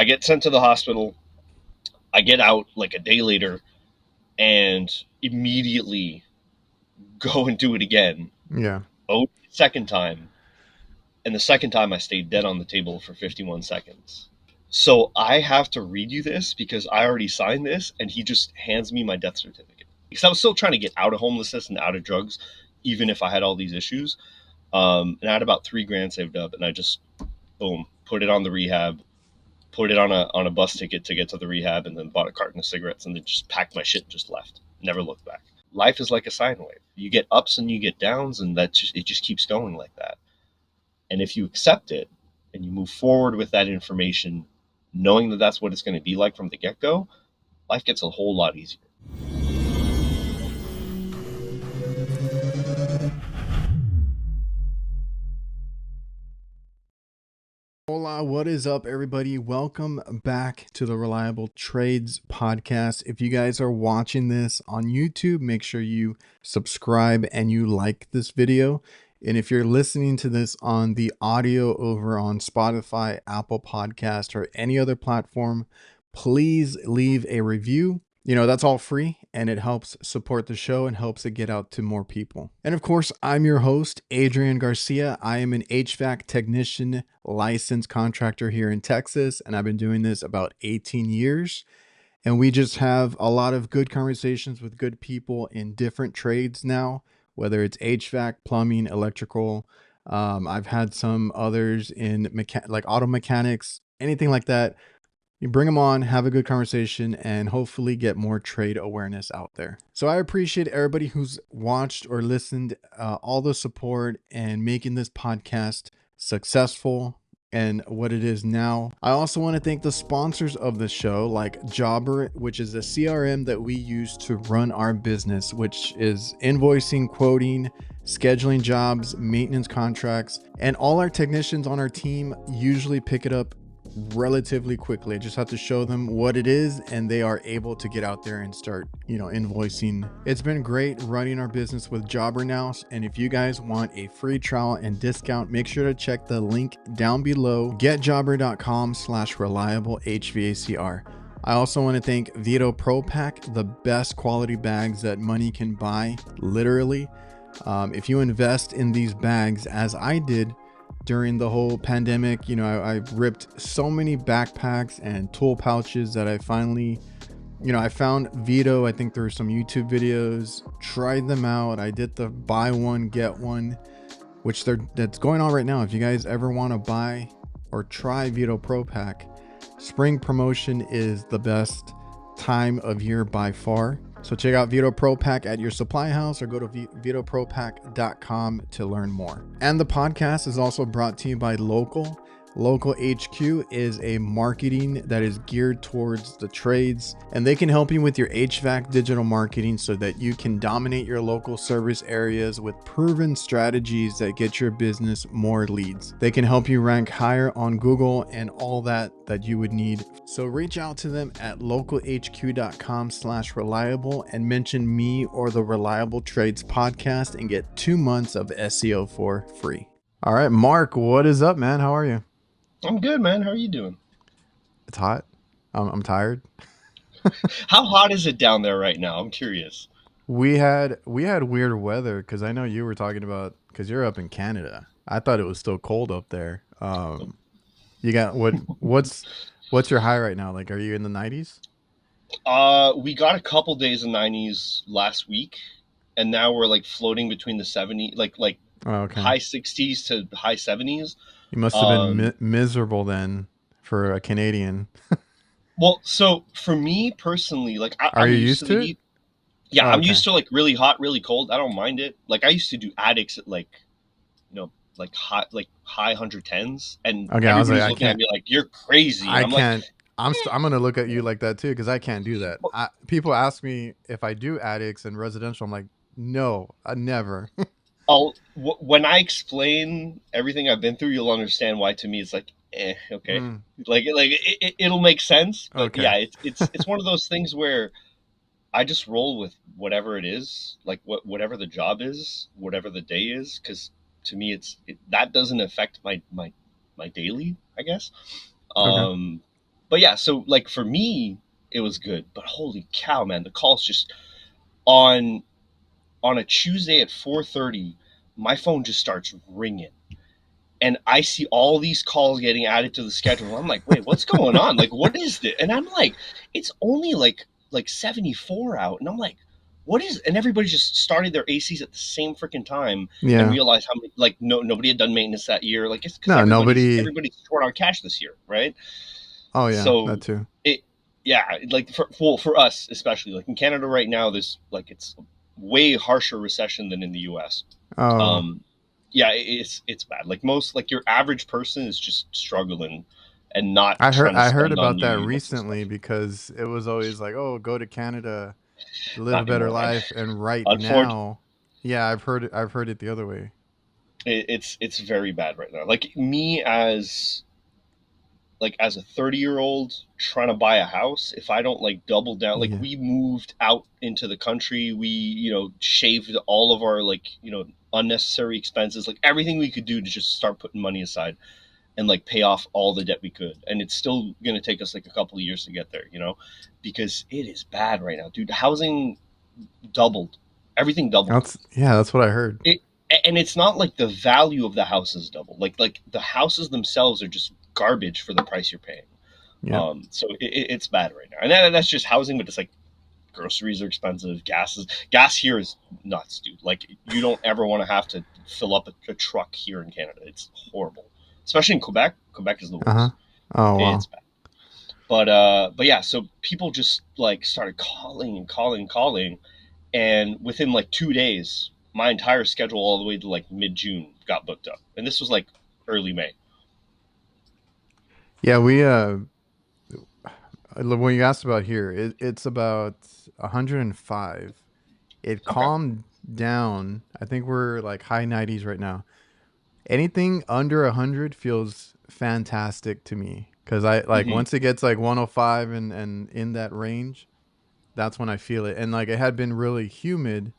get sent to the hospital. I get out like a day later and immediately go and do it again. Yeah. Oh, second time. And the second time I stayed dead on the table for 51 seconds. So I have to read you this because I already signed this, and he just hands me my death certificate. Because I was still trying to get out of homelessness and out of drugs, even if I had all these issues. And I had about $3,000 saved up, and I just, boom, put it on the rehab, put it on a bus ticket to get to the rehab, and then bought a carton of cigarettes, and then just packed my shit and just left. Never looked back. Life is like a sine wave. You get ups and you get downs, and it just keeps going like that. And if you accept it and you move forward with that information, knowing that that's what it's going to be like from the get-go, life gets a whole lot easier. Hola, what is up, everybody? Welcome back to the Reliable Trades podcast. If you guys are watching this on YouTube, make sure you subscribe and you like this video. And if you're listening to this on the audio over on Spotify, Apple Podcast, or any other platform, please leave a review. That's all free, and it helps support the show and helps it get out to more people. And of course, I'm your host, Adrian Garcia. I am an HVAC technician, licensed contractor here in Texas, and I've been doing this about 18 years. And we just have a lot of good conversations with good people in different trades now, whether it's HVAC, plumbing, electrical. I've had some others in like auto mechanics, anything like that. You bring them on, have a good conversation, and hopefully get more trade awareness out there. So I appreciate everybody who's watched or listened, all the support and making this podcast successful and what it is now. I also want to thank the sponsors of the show, like Jobber, which is a CRM that we use to run our business, which is invoicing, quoting, scheduling jobs, maintenance contracts, and all our technicians on our team usually pick it up relatively quickly. I just have to show them what it is and they are able to get out there and start, invoicing. It's been great running our business with Jobber now. And if you guys want a free trial and discount, make sure to check the link down below, getjobber.com/reliable HVACR. I also want to thank VETO Pro Pack, the best quality bags that money can buy, literally. If you invest in these bags, as I did, during the whole pandemic, I ripped so many backpacks and tool pouches that I finally, I found VETO. I think there were some YouTube videos, tried them out. I did the buy one, get one, which that's going on right now. If you guys ever want to buy or try VETO Pro Pack, spring promotion is the best time of year by far. So check out VETO Pro Pack at your supply house or go to vetopropack.com to learn more. And the podcast is also brought to you by LOKAL. LOKAL HQ is a marketing that is geared towards the trades, and they can help you with your HVAC digital marketing so that you can dominate your local service areas with proven strategies that get your business more leads. They can help you rank higher on Google and all that you would need. So reach out to them at localhq.com/reliable and mention me or the Reliable Trades podcast and get 2 months of SEO for free. All right, Mark, what is up, man? How are you? I'm good, man. How are you doing? It's hot. I'm tired. How hot is it down there right now? I'm curious. We had weird weather because I know you were talking about, because you're up in Canada. I thought it was still cold up there. You got what's your high right now? Like, are you in the 90s? We got a couple days in 90s last week, and now we're like floating between the 70, like Oh, okay. high 60s to high 70s. You must have been miserable then for a Canadian. Well, so for me personally, like Are I'm you used to used the to it? heat. Yeah, Oh, I'm okay. used to like really hot, really cold. I don't mind it. Like I used to do attics at like high 110s, and Okay, I was like, everybody's looking at me like you're crazy, and I I'm like, can't. I'm gonna look at you like that too because I can't do that. People ask me if I do attics and residential. I'm like, no, I never. when I explain everything I've been through, you'll understand why. To me, it's like, okay, it'll make sense. But Okay. yeah, it's one of those things where I just roll with whatever it is, like whatever the job is, whatever the day is, because to me, that doesn't affect my daily, I guess. Okay. Um, but yeah, so like for me, it was good. But holy cow, man, the calls just on on a Tuesday at 4:30, my phone just starts ringing, and I see all these calls getting added to the schedule. I'm like, wait, what's going on? Like, what is this? And I'm like, it's only like 74 out, and I'm like, what is? And everybody just started their ACs at the same freaking time and Yeah. realized how many like nobody had done maintenance that year. Like it's because No, nobody. everybody's short on cash this year, right? Oh yeah, that So too. it yeah, like for us especially, like in Canada right now, there's like it's way harsher recession than in the US. Oh, um yeah, it's bad. Like most, like your average person is just struggling and not trying to I heard spend on about new that units and recently stuff. because it was always like, oh, go to Canada, live Not a better anymore, man. life, and right Unfortunately, now, yeah, I've heard it the other way. it's very bad right now. Like me as a 30-year-old trying to buy a house, if I don't like double down, like Yeah. we moved out into the country, we shaved all of our unnecessary expenses, like everything we could do to just start putting money aside and like pay off all the debt we could. And it's still going to take us like a couple of years to get there, because it is bad right now, dude. Housing doubled. Everything doubled. That's what I heard. It and it's not like the value of the houses doubled. Like the houses themselves are just garbage for the price you're paying. Yeah. So it's bad right now, and that's just housing. But it's like groceries are expensive. Gas here is nuts, dude. Like you don't ever want to have to fill up a truck here in Canada. It's horrible, especially in Quebec. Quebec is the Uh-huh. worst. Oh It's wow. bad. But yeah, so people just like started calling and calling and calling, and within like 2 days, my entire schedule all the way to like mid June got booked up, and this was like early May. Yeah, when you asked about here, it's about 105. It Okay. calmed down. I think we're like high 90s right now. Anything under 100 feels fantastic to me because I like Hmm. once it gets like 105 and in that range, that's when I feel it. And like it had been really humid,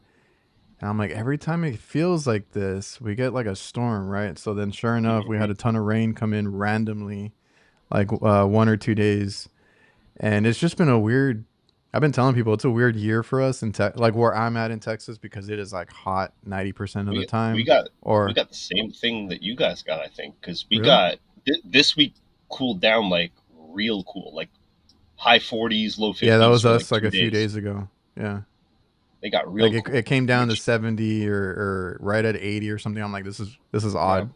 and I'm like every time it feels like this, we get like a storm, right? So then sure enough, we had Hmm. a ton of rain come in randomly like 1 or 2 days, and it's just been a weird. I've been telling people it's a weird year for us in like where I'm at in Texas because it is like hot 90% of the We time. got we Or got the same thing that you guys got, I think, because we really? got this week cooled down like real cool, like high 40s, low Yeah, that 50s was for like us like two a few days. days ago. Yeah. They got Like real it cool, came down to which 70 or right at 80 or something. I'm like, this is yeah, odd.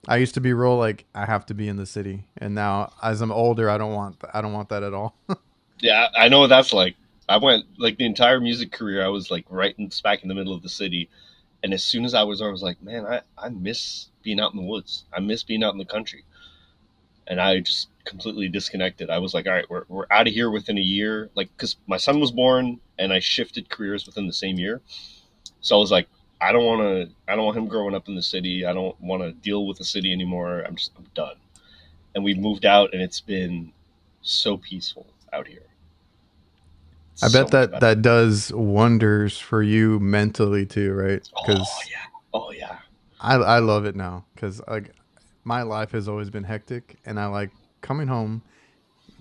I used to be real like I have to be in the city, and now as I'm older, I don't want that at all. yeah, I know what that's like. I went like the entire music career. I was like right in smack in the middle of the city, and as soon as I was like, man, I miss being out in the woods. I miss being out in the country, and I just completely disconnected. I was like, all right, we're out of here within a year, like because my son was born, and I shifted careers within the same year. So I was like, I don't want him growing up in the city. I don't want to deal with the city anymore. I'm done. And we moved out, and it's been so peaceful out here. It's I bet so much better. that does wonders for you mentally too, right? Oh Because yeah. Oh yeah. I love it now because like my life has always been hectic, and I like coming home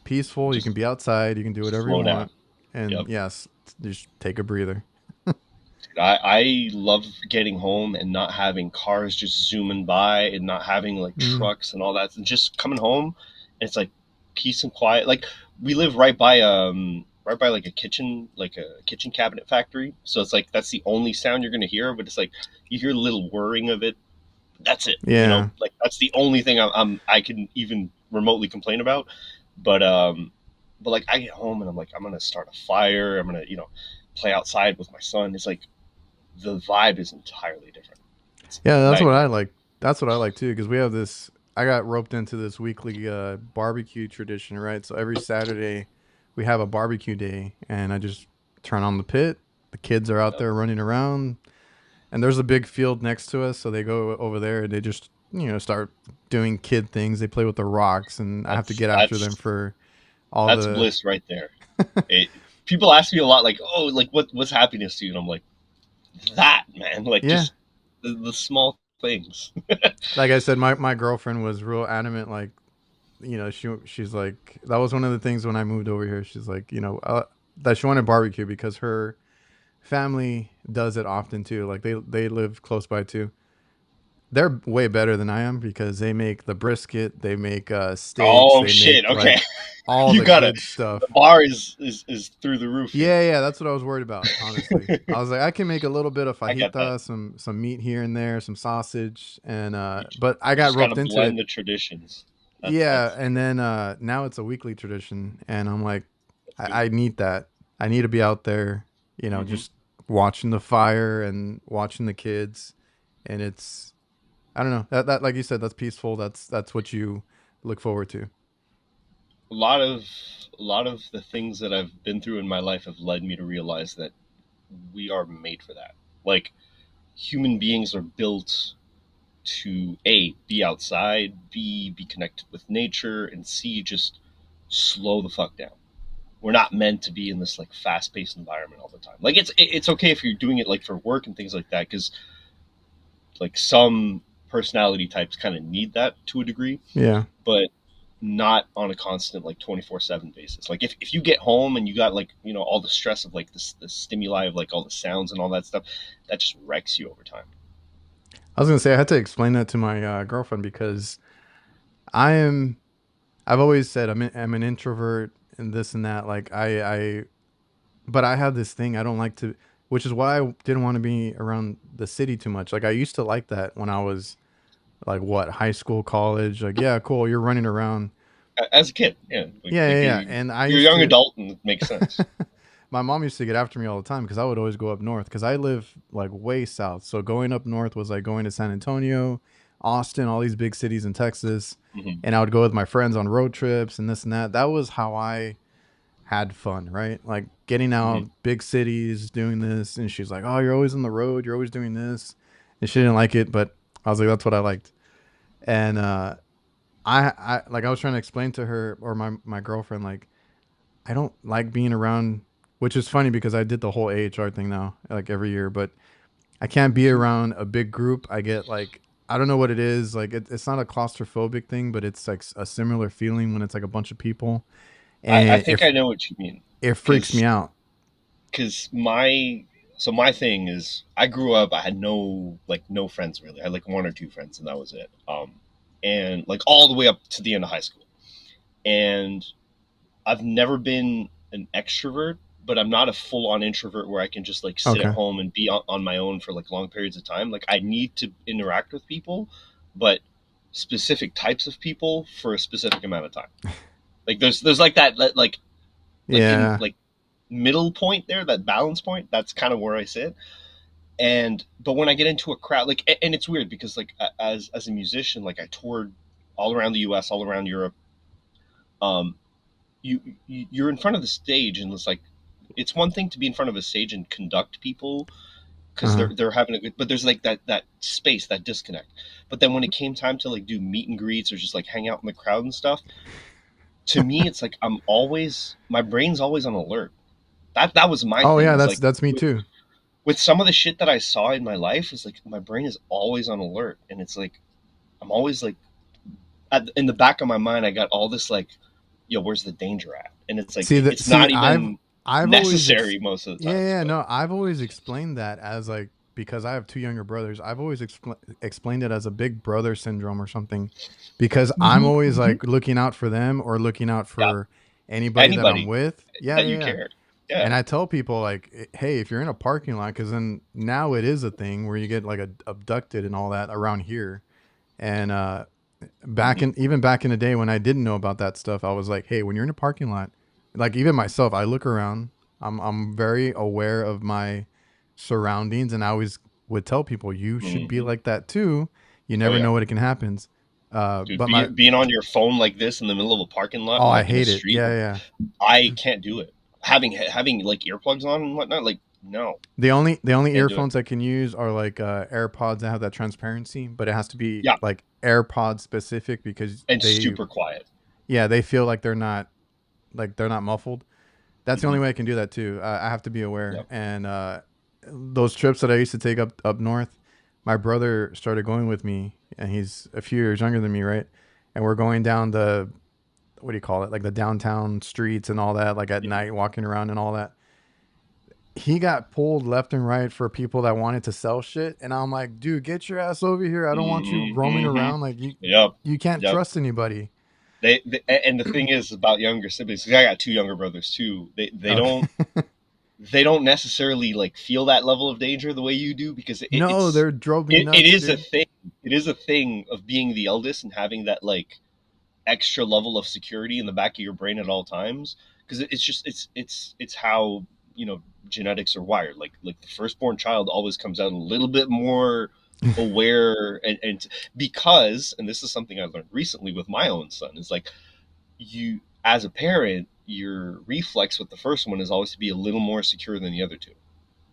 peaceful. You Just can be outside, you can do whatever you slow down. want, and Yep. yes, just take a breather. I love getting home and not having cars just zooming by and not having like Mm. trucks and all that, and just coming home and it's like peace and quiet. Like we live right by like a kitchen cabinet factory, so it's like that's the only sound you're gonna hear, but it's like you hear a little whirring of it. That's it. Yeah, Like that's the only thing I can even remotely complain about. But like I get home and I'm like I'm gonna start a fire. I'm gonna play outside with my son. It's like the vibe is entirely different. It's yeah, that's night what and I day. like. That's what I like too because we have this. I got roped into this weekly barbecue tradition, right? So every Saturday we have a barbecue day, and I just turn on the pit. The kids are out Yep. there running around, and there's a big field next to us, so they go over there and they just start doing kid things. They play with the rocks, and I have to That's get after them that's for all that's the. bliss right there. It, People ask me a lot like, oh, like what's happiness to you? And I'm like, that man, like Yeah, just the small things. like I said, my girlfriend was real adamant, like she's like, that was one of the things when I moved over here. She's like, that she wanted barbecue because her family does it often too. Like they live close by too. They're way better than I am because they make the brisket, they make steaks, Oh they shit. make Okay. like all You the gotta. good The stuff. bar is through the roof here. Yeah, that's what I was worried about, honestly. I was like, I can make a little bit of I get that. fajita, some meat here and there, some sausage, and You, but I you got just gotta roped into blend it. the traditions. Yeah, That's and then now it's a weekly tradition, and I'm like, that's good. I need that. I need to be out there, Hmm. just watching the fire and watching the kids, and it's, I don't know, that like you said, that's peaceful. That's what you look forward to. A lot of a lot of the things that I've been through in my life have led me to realize that we are made for that. Like human beings are built to A, be outside, B, be connected with nature, and C, just slow the fuck down. We're not meant to be in this like fast paced environment all the time. Like it's okay if you're doing it like for work and things like that, because like some personality types kind of need that to a degree, Yeah. but not on a constant like 24/7 basis. Like if you get home and you got like all the stress of like the stimuli of like all the sounds and all that stuff, that just wrecks you over time. I was gonna say I had to explain that to my girlfriend because I am. I've always said I'm an introvert and this and that. Like but I have this thing I don't like to, which is why I didn't want to be around the city too much. Like I used to like that when I was like what, high school, college. Like yeah, cool, you're running around. As a kid, yeah, Yeah. And I you're a used young to. adult and it makes sense. My mom used to get after me all the time because I would always go up north because I live like way south. So going up north was like going to San Antonio, Austin, all these big cities in Texas. Hmm. And I would go with my friends on road trips and this and that. That was how I had fun, right? Like getting Hmm. out, big cities, doing this. And she's like, "Oh, you're always on the road. You're always doing this." And she didn't like it, but I was like, "That's what I liked." And I like I was trying to explain to her or my girlfriend like I don't like being around, which is funny because I did the whole AHR thing now, like every year, but I can't be around a big group. I get like, I don't know what it is. Like, it's not a claustrophobic thing, but it's like a similar feeling when it's like a bunch of people, I and think I know what you mean, it freaks because me out. my thing is I grew up. I had no friends really. I had like one or two friends, and that was it. And like all the way up to the end of high school. And I've never been an extrovert, but I'm not a full on introvert where I can just like sit at Okay. home and be on my own for like long periods of time. Like I need to interact with people, but specific types of people for a specific amount of time. Like there's like that like in Yeah. like middle point there, that balance point. That's kind of where I sit. And but when I get into a crowd, like and it's weird because like as a musician, like I toured all around the U.S., all around Europe. Um, you're in front of the stage and it's like it's one thing to be in front of a stage and conduct people Uh because huh. they're having a good, but there's like that space, that disconnect. But then when it came time to like do meet and greets or just like hang out in the crowd and stuff, to me it's like I'm always, my brain's always on alert. That was my Oh thing, yeah, is that's like that's me too. with some of the shit that I saw in my life, is like my brain is always on alert, and it's like I'm always like in the back of my mind I got all this like, yo, where's the danger at? And it's like See that? it's See, not even I've always necessary most of the times, but no, I've always explained that as like, because I have two younger brothers. I've always explained it as a big brother syndrome or something, because I'm hmm always hmm like looking out for them or looking out yeah, for anybody that I'm anybody with. that you care, And yeah. I tell people like, hey, if you're in a parking lot, because then now it is a thing where you get like abducted and all that around here. And Hmm. back in the day when I didn't know about that stuff, I was like, hey, when you're in a parking lot, like even myself, I look around. I'm very aware of my surroundings, and I always would tell people you should be Hmm. like that too. You Oh never yeah, know what it can happen. dude, But my being on your phone like this in the middle of a parking lot, Oh, I like in a hate it. street, Yeah. I can't do it. Having like earplugs on and whatnot, like no, The only can't do it. earphones I can use are like AirPods that have that transparency, but it has to be Yeah, like AirPod specific because and super quiet. they feel like they're not muffled. That's the only Hmm. way I can do that too. I have to be aware. Yeah. And those trips that I used to take up north, my brother started going with me, and he's a few years younger than me, right? And we're going down the what do you call it? Like the downtown streets and all that, like at night walking around and all that. He got pulled left and right for people that wanted to sell shit. And I'm like, dude, get your ass over here. I don't want you roaming Mm-hmm. around. Like Yep. you can't Yep. trust anybody. And the thing is about younger siblings, 'cause I got two younger brothers too. Okay. They don't necessarily like feel that level of danger the way you do, because No, they're drove me it nuts, is a dude. thing. It is a thing of being the eldest and having that like extra level of security in the back of your brain at all times, because it's just it's how, you know, genetics are wired. Like the firstborn child always comes out a little bit more aware, and because, and this is something I learned recently with my own son, is like, you as a parent, your reflex with the first one is always to be a little more secure than the other two,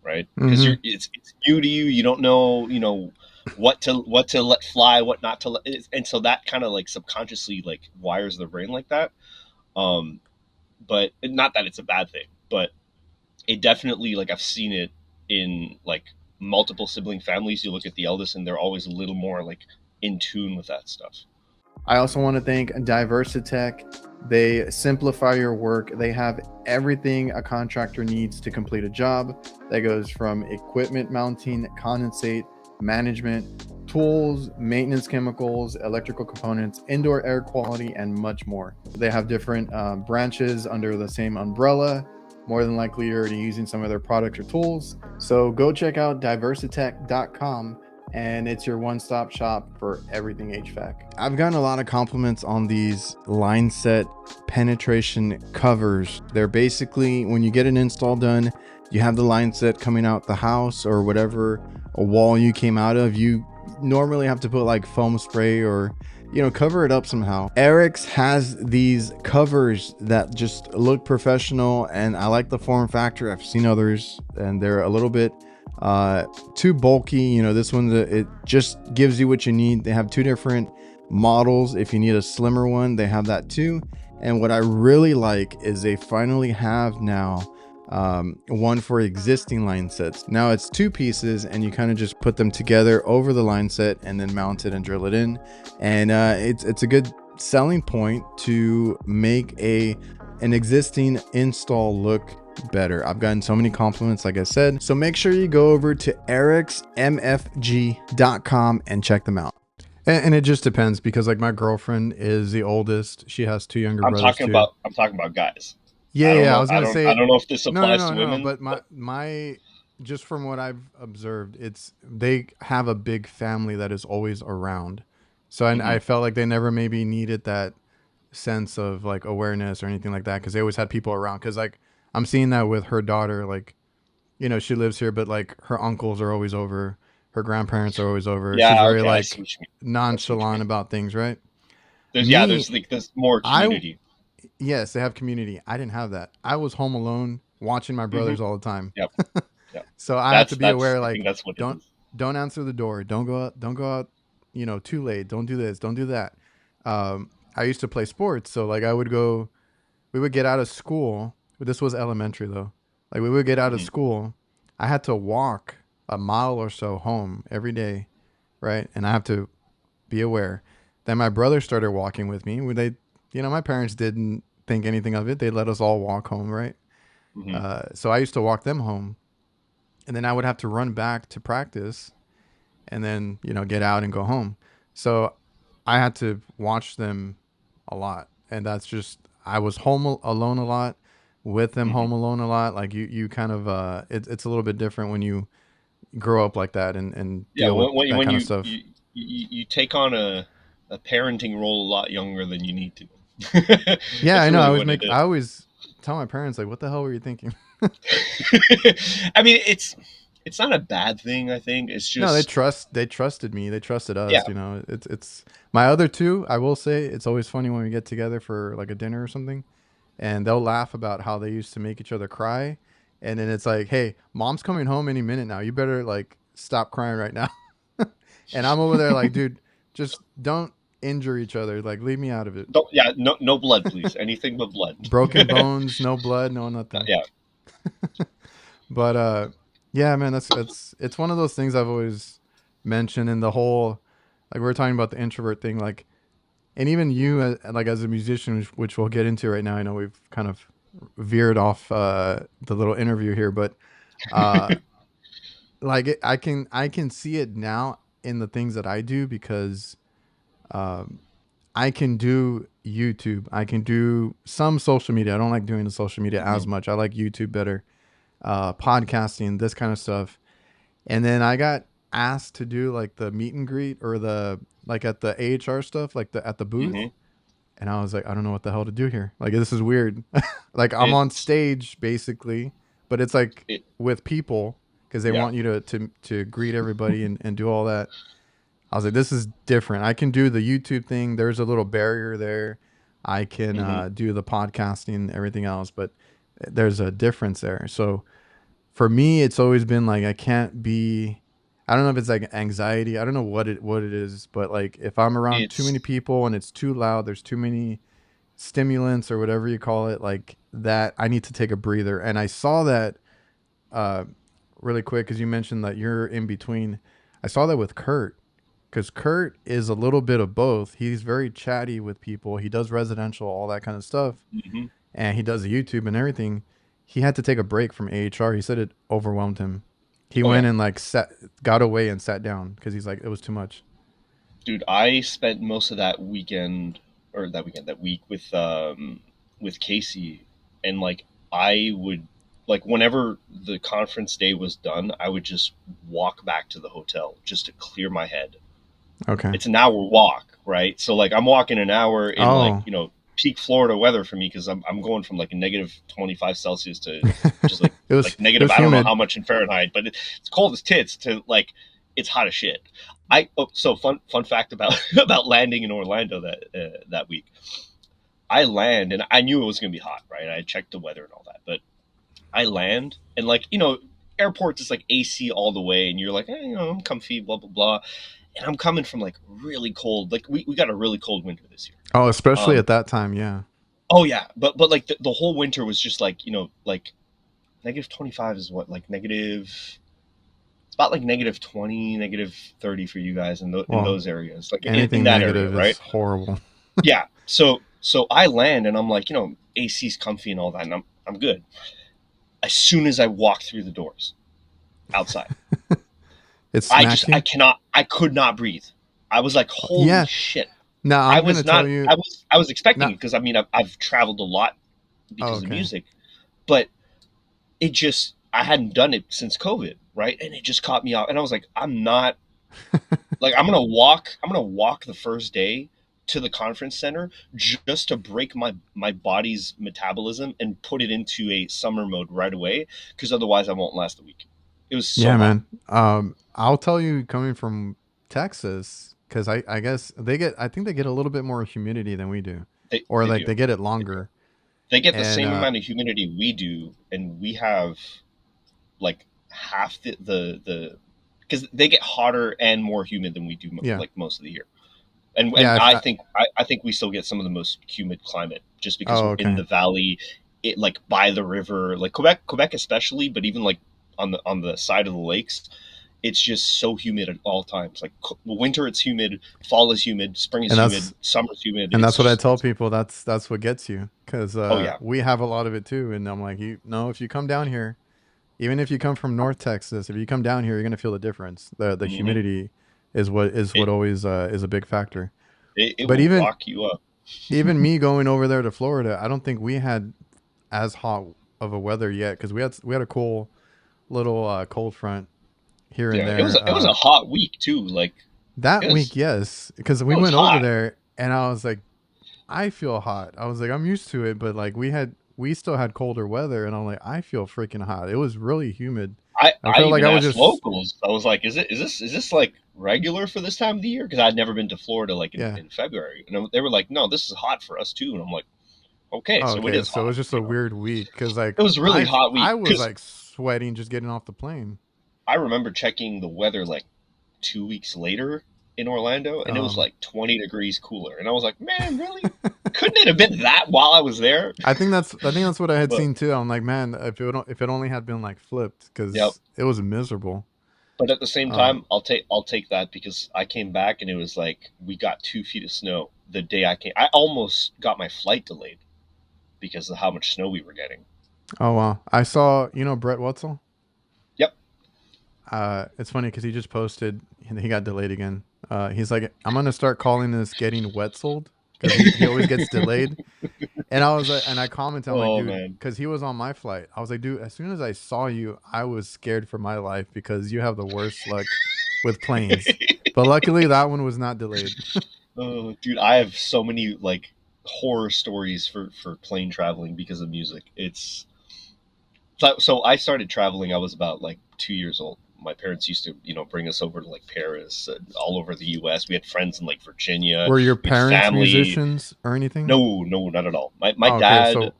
right? Because Mm-hmm. it's new to you. You don't know, you know, what to let fly, what not to let, and so that kind of like subconsciously like wires the brain like that. Um, but not that it's a bad thing, but it definitely, like, I've seen it in like multiple sibling families. You look at the eldest, and they're always a little more like in tune with that stuff. I also want to thank DiversiTech. They simplify your work. They have everything a contractor needs to complete a job. That goes from equipment mounting, condensate, management, tools, maintenance chemicals, electrical components, indoor air quality, and much more. They have different branches under the same umbrella. More than likely, you're already using some of their products or tools. So go check out diversitech.com, and it's your one-stop shop for everything HVAC. I've gotten a lot of compliments on these line set penetration covers. They're basically, when you get an install done, you have the line set coming out the house or whatever a wall you came out of. You normally have to put like foam spray or, you know, cover it up somehow. AIREX has these covers that just look professional, and I like the form factor. I've seen others and they're a little bit too bulky. You know, this one, it just gives you what you need. They have two different models. If you need a slimmer one, they have that too. And what I really like is they finally have now one for existing line sets. Now it's two pieces, and you kind of just put them together over the line set and then mount it and drill it in. And it's a good selling point to make an existing install look better. I've gotten so many compliments, like I said. So make sure you go over to AIREXMFG.com and check them out. And it just depends, because like my girlfriend is the oldest. She has two younger brothers too. I'm talking about guys. Yeah, yeah. I was gonna I say, don't know if this no, no, applies no, to no. women. But my just from what I've observed, it's they have a big family that is always around. So I felt like they never maybe needed that sense of like awareness or anything like that, because they always had people around. Because like I'm seeing that with her daughter. Like, you know, she lives here, but like her uncles are always over, her grandparents are always over. She's Yeah, very okay, I see like what you mean. I see what you nonchalant mean. about things, right? There's Me, like this more I community. yes, they have community. I didn't have that. I was home alone watching my Mm-hmm. brothers all the time. Yep. Yep. So I had to be That's aware, I think like, that's what it don't is. don't answer the door. Don't go out, you know, too late. Don't do this. Don't do that. I used to play sports, so like we would get out of school. This was elementary though. Like we would get out of Mm-hmm. school. I had to walk a mile or so home every day, right? And I have to be aware. Then my brother started walking with me. They, you know, my parents didn't think anything of it. They let us all walk home, right? Mm-hmm. So I used to walk them home, and then I would have to run back to practice, and then, you know, get out and go home. So I had to watch them a lot, and that's just, I was home alone a lot, with them Mm-hmm. home alone a lot. Like you kind of it's a little bit different when you grow up like that and Yeah, deal with that when kind of stuff. you take on a parenting role a lot younger than you need to. Yeah, That's I know. really what it I is. always tell my parents, like, what the hell were you thinking? I mean, it's not a bad thing. I think it's No, just, they trusted me. They trusted yeah. us, you know. It's my other two, I will say, it's always funny when we get together for like a dinner or something, and they'll laugh about how they used to make each other cry. And then it's like, "Hey, mom's coming home any minute now. You better like stop crying right now." And I'm over there like, "Dude, just don't injure each other. Like, leave me out of it. Don't, yeah, no blood, please. Anything but blood. Broken bones, no blood, no nothing." Yeah. But yeah, man, that's it's one of those things I've always mentioned in the whole, like we were talking about the introvert thing. Like and even you, like as a musician, which we'll get into right now. I know we've kind of veered off the little interview here, but uh, like I can see it now in the things that I do because um, I can do YouTube. I can do some social media. I don't like doing the social media as Mhm. much. I like YouTube better. Podcasting, this kind of stuff. And then I got asked to do like the meet and greet or the like at the AHR stuff, like the at the booth. Mhm. And I was like, I don't know what the hell to do here. Like this is weird. Like I'm on It's stage basically, but it's like it. with people because they Yeah. want you to greet everybody and do all that. I was like, this is different. I can do the YouTube thing. There's a little barrier there. I can Mhm. do the podcasting, everything else, but there's a difference there. So for me, it's always been like I can't be. I don't know if it's like anxiety. I don't know what it is, but like if I'm around too many It's people and it's too loud, there's too many stimulants or whatever you call it, like that. I need to take a breather. And I saw that uh, really quick because you mentioned that you're in between. I saw that with Kurt because Kurt is a little bit of both. He's very chatty with people. He does residential, all that kind of stuff, Mhm. and he does YouTube and everything. He had to take a break from AHR. He said it overwhelmed him. He Oh went yeah, and like got away and sat down because he's like it was too much. dude. I spent most of that week with Casey, and like I would like whenever the conference day was done, I would just walk back to the hotel just to clear my head. Okay. It's an hour walk, right? So like I'm walking an hour in like, Oh, peak Florida weather for me because I'm going from like a negative 25 Celsius to just like it was like it negative was I don't know humid. how much in Fahrenheit, but it's cold as tits to like it's hot as shit. So fun fact about about landing in Orlando that week. I land and I knew it was gonna be hot, right? I checked the weather and all that, but I land and like airports is like AC all the way, and you're like, I'm comfy, blah blah blah, and I'm coming from like really cold. Like we got a really cold winter this year. Oh, especially Um, at that time. Yeah. oh yeah, but like the whole winter was just like like negative 25 is what like negative. It's about like negative 20, negative 30 for you guys in Well, those areas, like in anything that area, negative right? is horrible. Yeah. So I land and I'm like, AC's comfy and all that, and I'm good. As soon as I walk through the doors outside, It smacks I you. cannot, I could not breathe. I was like, holy Yeah. shit. Now I I'm gonna was tell not, you. I was expecting it Not. because I mean, I've traveled a lot Oh, because of okay. music, but I hadn't done it since COVID, right? And it just caught me off. And I was like, I'm not, like, I'm going to walk the first day to the conference center just to break my body's metabolism and put it into a summer mode right away because otherwise I won't last a week. It was so Yeah, hot. man. I'll tell you, coming from Texas, because I guess they get. I think they get a little bit more humidity than we do, or They like do. they get it They do. longer. They get the And same amount of humidity we do, and we have like half the because they get hotter and more humid than we do yeah, like most of the year. And yeah. I think we still get some of the most humid climate just because Oh, we're in okay. the valley, it like by the river, like Quebec especially, but even like on the side of the lakes, it's just so humid at all times. Like winter, it's humid. Fall is humid. Spring is And humid. that's Summer's humid. and It's that's what I just tell it's people. That's what gets you, because oh yeah. we have a lot of it too. And I'm like, you know, if you come down here, even if you come from North Texas, if you come down here, you're gonna feel the difference. The Hmm. humidity is what It, always is a big factor. it But will even rock you up. even me going over there to Florida, I don't think we had as hot of a weather yet because we had a cool little cold front here and Yeah, there. it was a hot week too. Like That it week, was yes, because it we was went over hot. there and I was like, I feel hot. I was like, I'm used to it, but like we still had colder weather, and I'm like, I feel freaking hot. It was really humid. I I felt like even I was asked just locals. I was like, is this like regular for this time of the year? Because I'd never been to Florida like yeah. in February, and they were like, no, this is hot for us too. And I'm like, okay, Oh, so it okay, is so it hot. was just a weird week because like It was a really hot week I was because like sweating just getting off the plane. I remember checking the weather like 2 weeks later in Orlando, and it was Um, like 20 degrees cooler, and I was like, man, really? Couldn't it have been that while I was there? I think that's what I had But seen too. I'm like, man, if it only had been like flipped yep. because it was miserable. But at the same Uh, time, I'll take that because I came back and it was like we got 2 feet of snow the day I came. I almost got my flight delayed because of how much snow we were getting. oh wow. I saw, Brett Wetzel. Yep. It's funny because he just posted and he got delayed again. He's like, I'm gonna start calling this getting Wetzeled because he always gets delayed. And I was like, and I commented, I'm like, Oh dude, man. because he was on my flight. I was like, dude, as soon as I saw you, I was scared for my life because you have the worst luck with planes. But luckily, that one was not delayed. Oh, dude, I have so many like horror stories for plane traveling because of music. It's so I started traveling. I was about like 2 years old. My parents used to, bring us over to like Paris and all over the U.S. We had friends in like Virginia. Were your We had parents family. musicians or anything? No, no, not at all. My Oh, okay, dad, so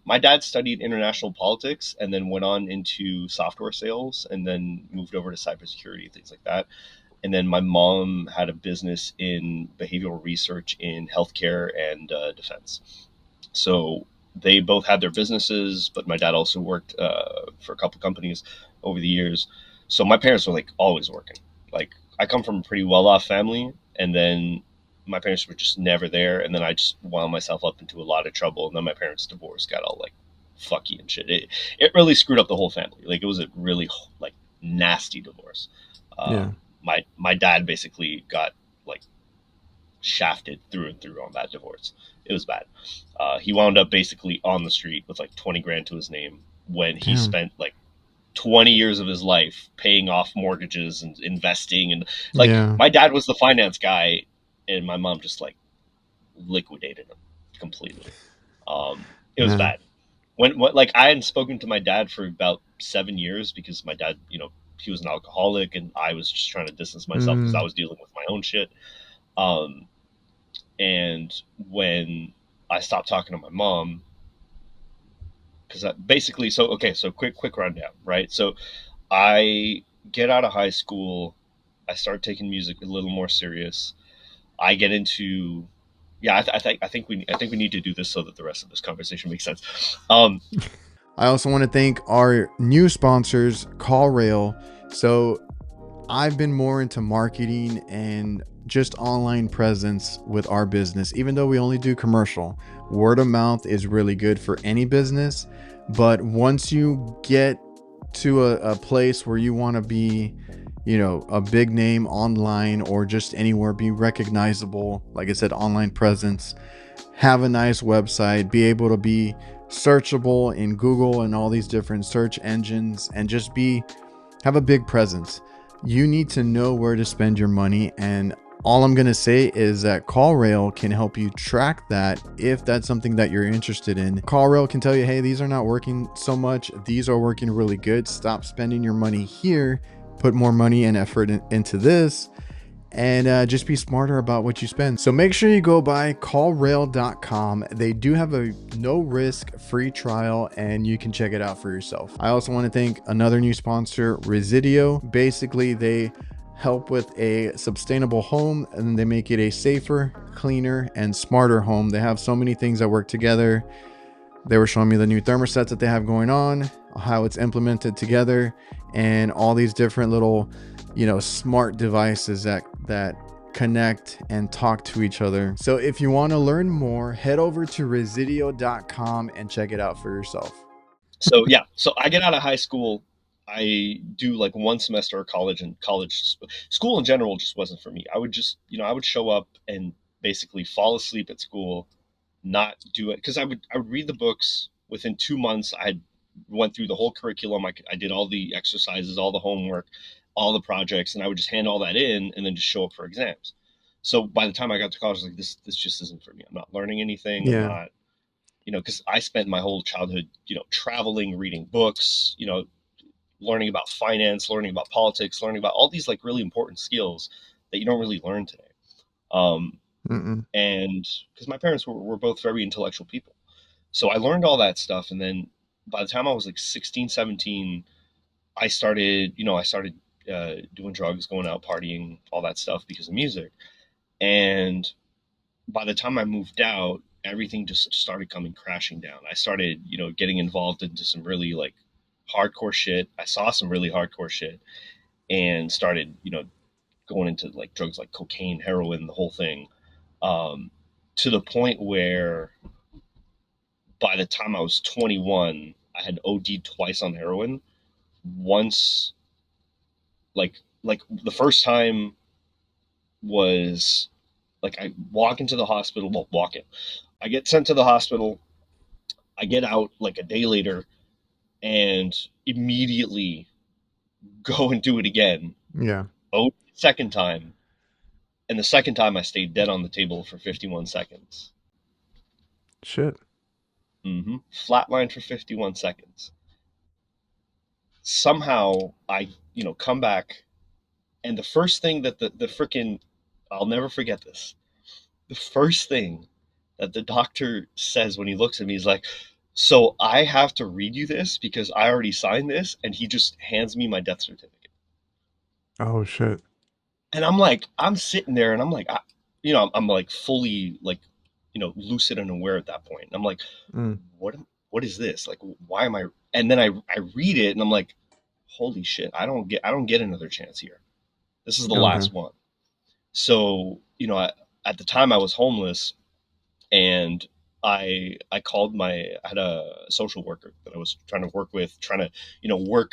my dad studied international politics and then went on into software sales and then moved over to cybersecurity, things like that. And then my mom had a business in behavioral research in healthcare and defense. So they both had their businesses, but my dad also worked for a couple companies over the years. So my parents were like always working. Like I come from a pretty well-off family, and then my parents were just never there, and then I just wound myself up into a lot of trouble, and then my parents' divorce got all like fucky and shit. It really screwed up the whole family. Like it was a really like nasty divorce. yeah, My dad basically got like shafted through and through on that divorce. It was bad. He wound up basically on the street with like 20 grand to his name when he damn, spent like 20 years of his life paying off mortgages and investing. And like yeah, my dad was the finance guy, and my mom just like liquidated him completely. It was man, bad. When like I hadn't spoken to my dad for about 7 years because my dad, he was an alcoholic, and I was just trying to distance myself because I mm, was dealing with my own shit. Um, and when I stopped talking to my mom, because basically, so okay, so quick rundown, right? So I get out of high school, I start taking music a little more serious. I get into, yeah, I think we need to do this so that the rest of this conversation makes sense. Um, I also want to thank our new sponsors, CallRail. So I've been more into marketing and just online presence with our business, even though we only do commercial. Word of mouth is really good for any business. But once you get to a place where you want to be, a big name online or just anywhere, be recognizable, like I said, online presence, have a nice website, be able to be searchable in Google and all these different search engines, and just have a big presence. You need to know where to spend your money, and all I'm going to say is that CallRail can help you track that if that's something that you're interested in. CallRail can tell you, hey, these are not working so much, these are working really good, stop spending your money here, put more money and effort into this, and just be smarter about what you spend. So make sure you go by callrail.com. They do have a no risk free trial and you can check it out for yourself. I also want to thank another new sponsor, Resideo. Basically, they help with a sustainable home and they make it a safer, cleaner, and smarter home. They have so many things that work together. They were showing me the new thermostats that they have going on, how it's implemented together, and all these different little, smart devices that connect and talk to each other. So if you want to learn more, head over to resideo.com and check it out for yourself. so yeah, so I get out of high school. I do like one semester of college, and college school in general just wasn't for me. I would just, I would show up and basically fall asleep at school, not do it because I would read the books within 2 months. I went through the whole curriculum. I did all the exercises, all the homework, all the projects, and I would just hand all that in and then just show up for exams. So by the time I got to college, I was like this just isn't for me. I'm not learning anything. I'm Yeah. not, because I spent my whole childhood, traveling, reading books, learning about finance, learning about politics, learning about all these like really important skills that you don't really learn today. Um, Mm-mm. and because my parents were both very intellectual people. So I learned all that stuff. And then by the time I was like 16, 17, I started doing drugs, going out partying, all that stuff because of music. And by the time I moved out, everything just started coming crashing down. I started, getting involved into some really like hardcore shit. I saw some really hardcore shit. and started, going into like drugs like cocaine, heroin, the whole thing, um, to the point where by the time I was 21, I had OD'd twice on heroin. Once, like the first time was like I walk into the hospital. Well, walk in. I get sent to the hospital. I get out like a day later, and immediately go and do it again. Yeah. Oh, second time, and the second time I stayed dead on the table for 51 seconds. Shit. Flatline for 51 seconds. Somehow I, come back, and the first thing that the freaking, I'll never forget this. The first thing that the doctor says when he looks at me is like, "So I have to read you this because I already signed this," and he just hands me my death certificate. Oh shit. And I'm like, I'm sitting there, and I'm like, I'm like fully like, lucid and aware at that point. And I'm like, Mm. what is this? Like, why am I? And then I read it, and I'm like, holy shit, I don't get another chance here. This is the Okay. last one. So, at the time I was homeless, and I called I had a social worker that I was trying to work with, trying to, work,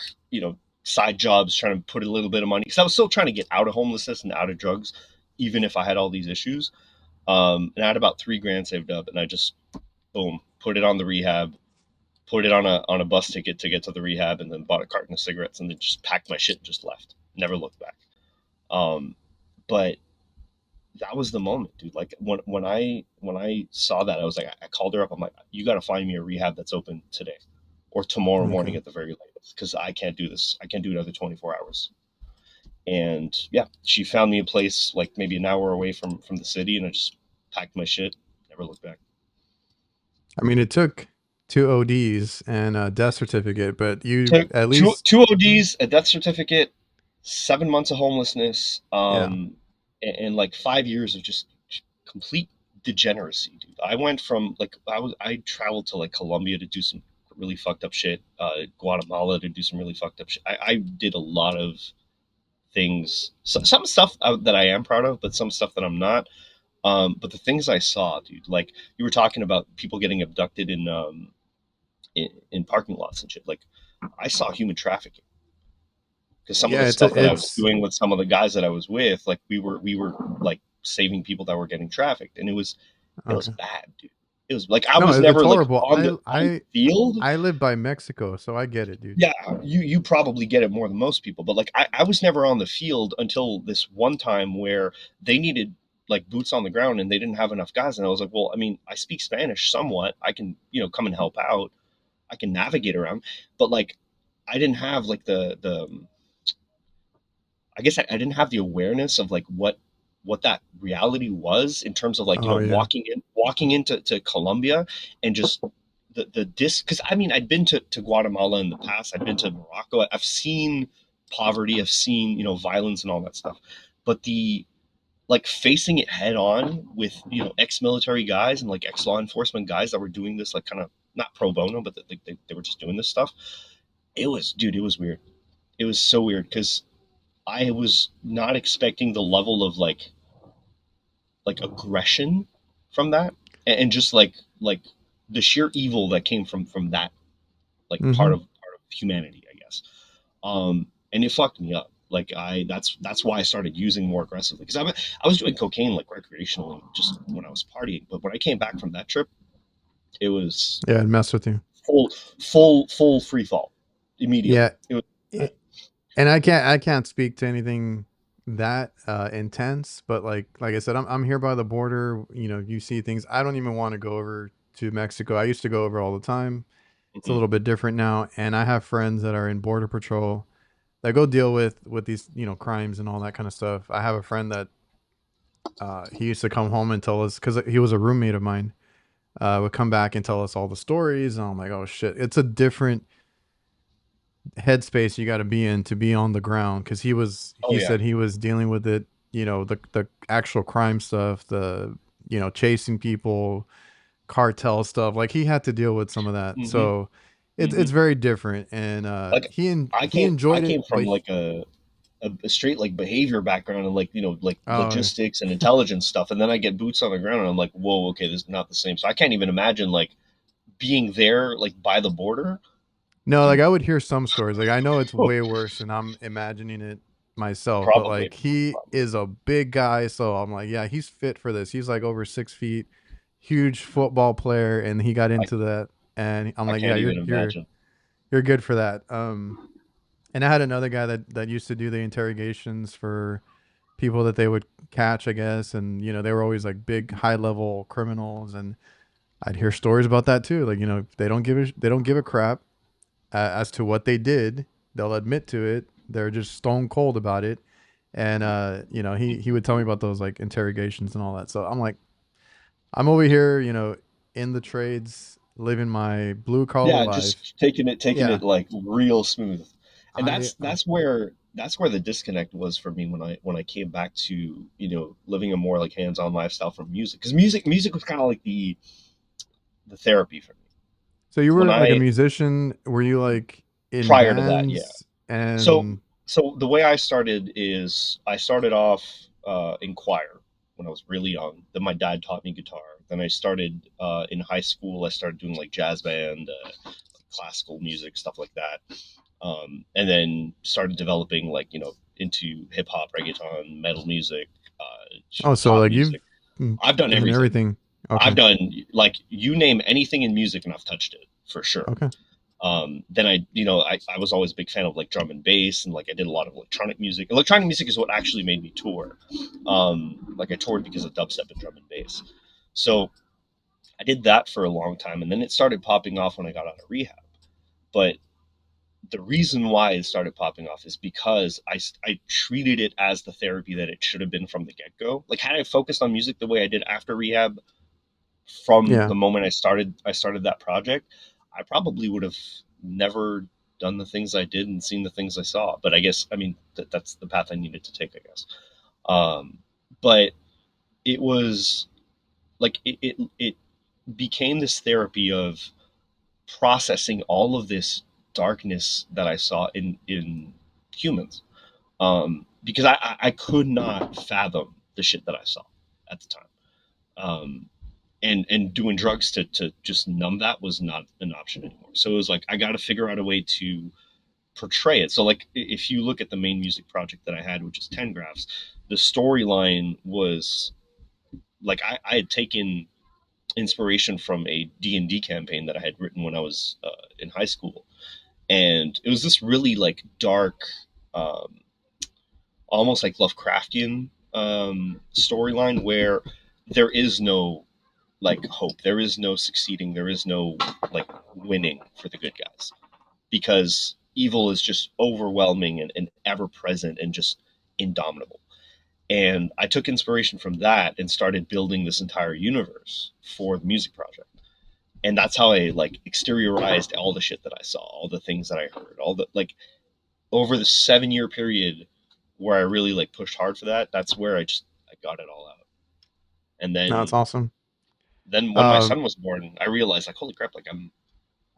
side jobs, trying to put a little bit of money, because I was still trying to get out of homelessness and out of drugs, even if I had all these issues. And I had about 3 grand saved up, and I just boom, put it on the rehab, put it on a bus ticket to get to the rehab, and then bought a carton of cigarettes, and then just packed my shit and just left. Never looked back. Um, but that was the moment, dude. Like when I saw that, I was like, I called her up. I'm like, you got to find me a rehab that's open today or tomorrow morning Okay. at the very latest, because I can't do this. I can't do another 24 hours. And yeah, she found me a place like maybe an hour away from the city, and I just packed my shit, never looked back. I mean, it took two ODs and a death certificate, but you Took at two least, two ODs, a death certificate, 7 months of homelessness, yeah. and like 5 years of just complete degeneracy, dude. I went from like I traveled to like Colombia to do some really fucked up shit, Guatemala to do some really fucked up shit. I did a lot of things, some stuff that I am proud of, but some stuff that I'm not. But the things I saw, dude, like you were talking about people getting abducted in parking lots and shit. Like I saw human trafficking, because some of Yeah, the stuff that I was it's doing with some of the guys that I was with, like we were like saving people that were getting trafficked, and it was okay. bad, dude. It was like I No, was it's never like horrible. on the field. I live by Mexico, so I get it, dude. Yeah, you probably get it more than most people, but like I was never on the field until this one time where they needed like boots on the ground, and they didn't have enough guys, and I was like, well, I mean, I speak Spanish somewhat. I can, come and help out. I can navigate around, but like I didn't have like the I guess I didn't have the awareness of like what that reality was, in terms of like, Oh yeah. walking into Colombia, and just the because I mean, I'd been to Guatemala in the past, I'd been to Morocco, I've seen poverty, I've seen, violence and all that stuff, but the like facing it head on with, ex-military guys and like ex-law enforcement guys that were doing this, like kind of not pro bono, but they were just doing this stuff. It was, dude, it was weird. It was so weird, because I was not expecting the level of like aggression from that, and just like the sheer evil that came from that, like part Mm-hmm. of humanity, I guess. And it fucked me up. Like that's why I started using more aggressively, because I was doing cocaine like recreationally just when I was partying, but when I came back from that trip, it was Yeah, it messed with you. full full free fall Yeah, immediately. It was bad. it, and I can't speak to anything that intense, but like I said, I'm here by the border. You know, you see things. I don't even want to go over to Mexico. I used to go over all the time. It's a Mhm. little bit different now, and I have friends that are in border patrol that go deal with these crimes and all that kind of stuff. I have a friend that he used to come home and tell us, because he was a roommate of mine. Would come back and tell us all the stories, and I'm like, oh shit, it's a different headspace you got to be in to be on the ground, because Oh he yeah. said he was dealing with it, the actual crime stuff, the chasing people, cartel stuff, like he had to deal with some of that, hmm so it's hmm very different, and Like he I he came I enjoyed it, came from but like a a straight like behavior background and like like Oh logistics and intelligence stuff, and then I get boots on the ground and I'm like, whoa, okay, this is not the same. So I can't even imagine like being there like by the border. no, like Dude, I would hear some stories. Like I know it's way worse, and I'm imagining it myself. But probably, like he probably. is a big guy, so I'm like, yeah, he's fit for this. He's like over 6 feet, huge football player, and he got I into that. And I'm I like, yeah, can't you're even you're imagine. you're good for that. And I had another guy that used to do the interrogations for people that they would catch, I guess, and they were always like big, high level criminals, and I'd hear stories about that too. Like they don't give a crap as to what they did. They'll admit to it. They're just stone cold about it. And he would tell me about those like interrogations and all that. So I'm like, I'm over here, in the trades, living my blue collar Yeah, life. just taking Yeah, it like real smooth. And I that's where the disconnect was for me when I came back to, living a more like hands-on lifestyle from music. Because music was kind of like the therapy for me. so you When were like a I musician. Were you like in Prior to that, yeah. bands So and so the way I started is I started off in choir when I was really young. Then my dad taught me guitar. Then I started in high school. I started doing like jazz band, classical music, stuff like that. And then started developing like into hip hop, reggaeton, metal music, so pop like you've music. I've done done everything. everything? I've Okay, done like you name anything in music, and I've touched it for sure. okay. Then I was always a big fan of like drum and bass, and like I did a lot of electronic music. Electronic music is what actually made me tour. Like I toured because of dubstep and drum and bass. So I did that for a long time, and then it started popping off when I got out of rehab. But the reason why it started popping off is because I treated it as the therapy that it should have been from the get go. Like had I focused on music the way I did after rehab, from Yeah. the moment I started that project, I probably would have never done the things I did and seen the things I saw. But I guess I mean that's the path I needed to take, I guess. But it was like it became this therapy of processing all of this darkness that I saw in humans. Because I could not fathom the shit that I saw at the time. And doing drugs to just numb that was not an option anymore. So it was like I got to figure out a way to portray it. So like if you look at the main music project that I had, which is 10 graphs, the storyline was like I had taken inspiration from a D&D campaign that I had written when I was in high school, and it was this really like dark, um, almost like Lovecraftian storyline where there is no like hope. There is no succeeding. There is no like winning for the good guys because evil is just overwhelming and ever present and just indomitable. And I took inspiration from that and started building this entire universe for the music project. And that's how I like exteriorized all the shit that I saw, all the things that I heard, all the like over the 7 year period where I really like pushed hard for that. That's where I got it all out. And No, that's then awesome. when my Um, son was born, I realized like holy crap, like